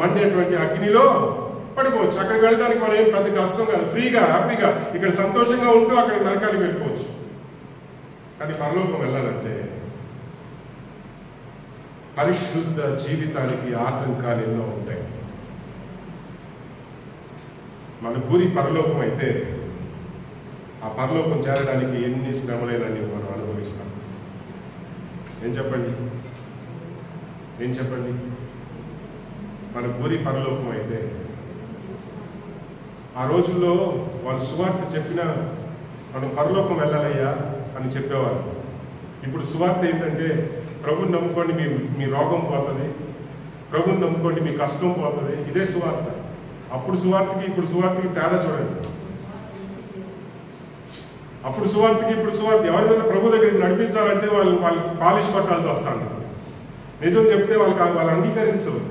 మండేటువంటి అగ్నిలో పడిపోవచ్చు. అక్కడికి వెళ్ళడానికి మనం ఏం పెద్ద కష్టం కాదు, ఫ్రీగా హ్యాపీగా ఇక్కడ సంతోషంగా ఉంటూ అక్కడ నరకానికి వెళ్ళిపోవచ్చు. కానీ పరలోకం వెళ్ళాలంటే పరిశుద్ధ జీవితానికి ఆటంకాలు ఎన్నో ఉంటాయి. మన గురి పరలోకం అయితే ఆ పరలోకం చేరడానికి ఎన్ని శ్రమలైనని మనం అనుభవిస్తాం. ఏం చెప్పండి? మన గురి పరలోకం అయితే ఆ రోజుల్లో వాళ్ళు సువార్త చెప్పినా మనం పరలోకం వెళ్ళాలయ్యా అని చెప్పేవారు. ఇప్పుడు సువార్త ఏంటంటే ప్రభుని నమ్ముకోండి మీ రోగం పోతుంది, ప్రభుని నమ్ముకోండి మీ కష్టం పోతుంది. ఇదే సువార్త. అప్పుడు సువార్తకి ఇప్పుడు సువార్తకి తేడా చూడండి. అప్పుడు సువార్తకి ఇప్పుడు సువార్త ఎవరి మీద ప్రభు దగ్గరికి నడిపించాలంటే వాళ్ళకి పాలిష్ కొట్టాల్సి వస్తుంది. నిజం చెప్తే వాళ్ళు అంగీకరించరు.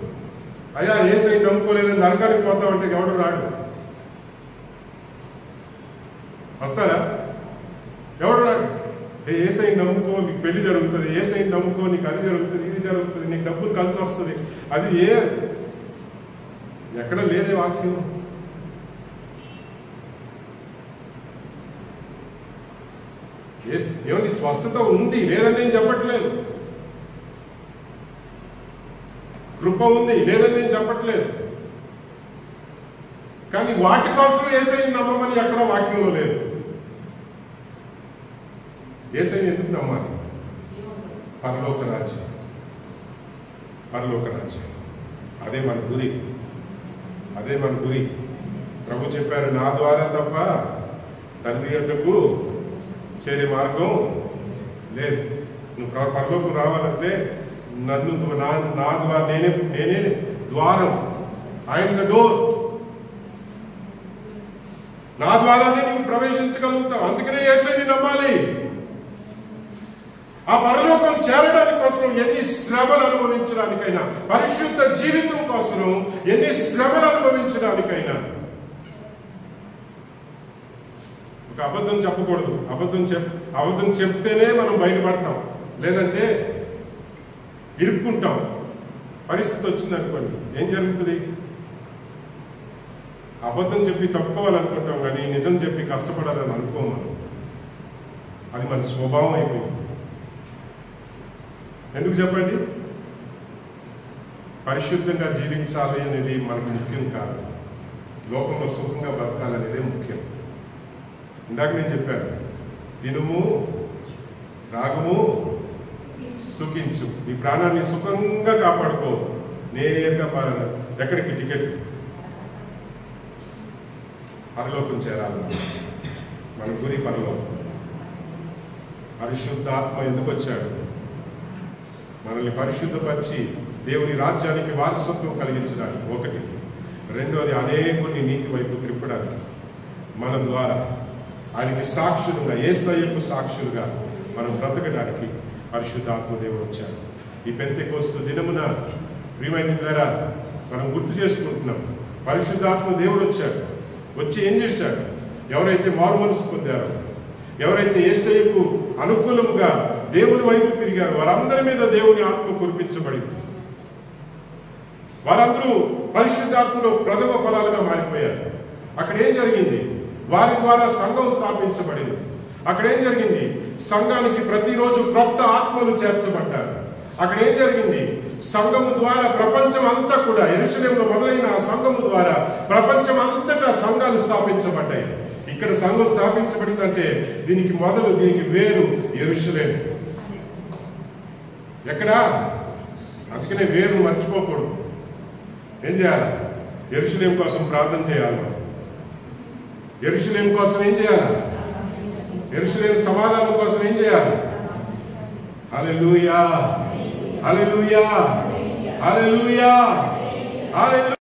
అయ్యా యేసయ్యని నమ్ముకోలేదని నరకానికి పోతామంటే ఎవడు రాడు. వస్తారా? ఎవడు రాడు. యేసయ్యని నమ్ముకో, నీకు పెళ్లి జరుగుతుంది, యేసయ్యని నమ్ముకో, నీకు అది జరుగుతుంది, ఇది జరుగుతుంది, నీకు డబ్బులు కలిసి వస్తుంది. అది ఎక్కడ లేదే వాక్యం. ఏమని స్వస్థత ఉంది లేదని నేను చెప్పట్లేదు, కృప ఉంది లేదని నేను చెప్పట్లేదు. కానీ వాటి కోసం యేసయ్యని నమ్మమని ఎక్కడ వాక్యంలో లేదు. యేసయ్యని ఎందుకు నమ్మాలి? పరలోక రాజ్యం. అదే మన గురి. ప్రభు చెప్పారు, నా ద్వారా తప్ప తండ్రి యొద్దకు చేరే మార్గం లేదు. నువ్వు పరలోకం రావాలంటే నన్ను నా ద్వారా నేనే ద్వారం. I'm the door. నా ద్వారానే నువ్వు ప్రవేశించగలుగుతావు. అందుకనే యేసయ్యని నమ్మాలి. ఆ పరలోకం చేరడానికి కోసం ఎన్ని శ్రమలు అనుభవించడానికైనా, పరిశుద్ధ జీవితం కోసం ఎన్ని శ్రమలు అనుభవించడానికైనా ఒక అబద్ధం చెప్పకూడదు. అబద్ధం చెప్తేనే మనం బయటపడతాం, లేదంటే ఇరుక్కుంటాం. పరిస్థితి వచ్చిందనుకోండి, ఏం జరుగుతుంది? అబద్ధం చెప్పి తప్పుకోవాలనుకుంటాం, కానీ నిజం చెప్పి కష్టపడాలని అనుకోము. అది మన స్వభావం అయిపోయింది. ఎందుకు చెప్పండి? పరిశుద్ధంగా జీవించాలి అనేది మనకు ముఖ్యం కాదు, లోకంలో సుఖంగా బ్రతకాలనేదే ముఖ్యం. ఇందాక నేను చెప్పాను, తినుము, త్రాగుము, సుఖించు. నీ ప్రాణాన్ని సుఖంగా కాపాడుకో. నేరుగా ఎక్కడికి? టికెట్ పరలోకం చేరాలి. మన గురి పరలోకం. పరిశుద్ధాత్మ ఎందుకు వచ్చాడు? మనల్ని పరిశుద్ధపరిచి దేవుని రాజ్యానికి వారసత్వం కలిగించడానికి ఒకటి. రెండోది, అనేకుని నీతి వైపు త్రిప్పడానికి. మన ద్వారా ఆయనకి సాక్షులుగా, యేసయ్యకు సాక్షులుగా మనం బ్రతకడానికి పరిశుద్ధాత్మ దేవుడు వచ్చాడు. ఈ పెంతెకోస్తు దినమున ప్రియమైన ద్వారా మనం గుర్తు చేసుకుంటున్నాం, పరిశుద్ధాత్మ దేవుడు వచ్చాడు. వచ్చి ఏం చేశాడు? ఎవరైతే మారు మనసు పొందారో, ఎవరైతే యేసయ్యకు అనుకూలముగా దేవుని వైపు తిరిగారో వారందరి మీద దేవుని ఆత్మ కురిపించబడింది. వారందరూ పరిశుద్ధాత్మలో ప్రథమ ఫలాలుగా మారిపోయారు. అక్కడ ఏం జరిగింది? వారి ద్వారా సంఘం స్థాపించబడింది. అక్కడ ఏం జరిగింది? సంఘానికి ప్రతిరోజు క్రొత్త ఆత్మలు చేర్చబడ్డారు. అక్కడ ఏం జరిగింది? సంఘము ద్వారా ప్రపంచం అంతా కూడా, యెరూషలేములో మొదలైన ఆ సంఘము ద్వారా ప్రపంచం అంతటా సంఘాలు స్థాపించబడ్డాయి. ఇక్కడ సంఘం స్థాపించబడిందంటే దీనికి మొదలు, దీనికి వేరు యెరూషలేము. ఎక్కడా? అందుకనే వేరు మర్చిపోకూడదు. ఏం చేయాలి? యెరూషలేము కోసం ప్రార్థన చేయాలి. యెరూషలేము కోసం ఏం చేయాలి? యెరూషలేము సమాధానం కోసం ఏం చేయాలి? హల్లెలూయా, హల్లెలూయా, హల్లెలూయా, హల్లెలూయా.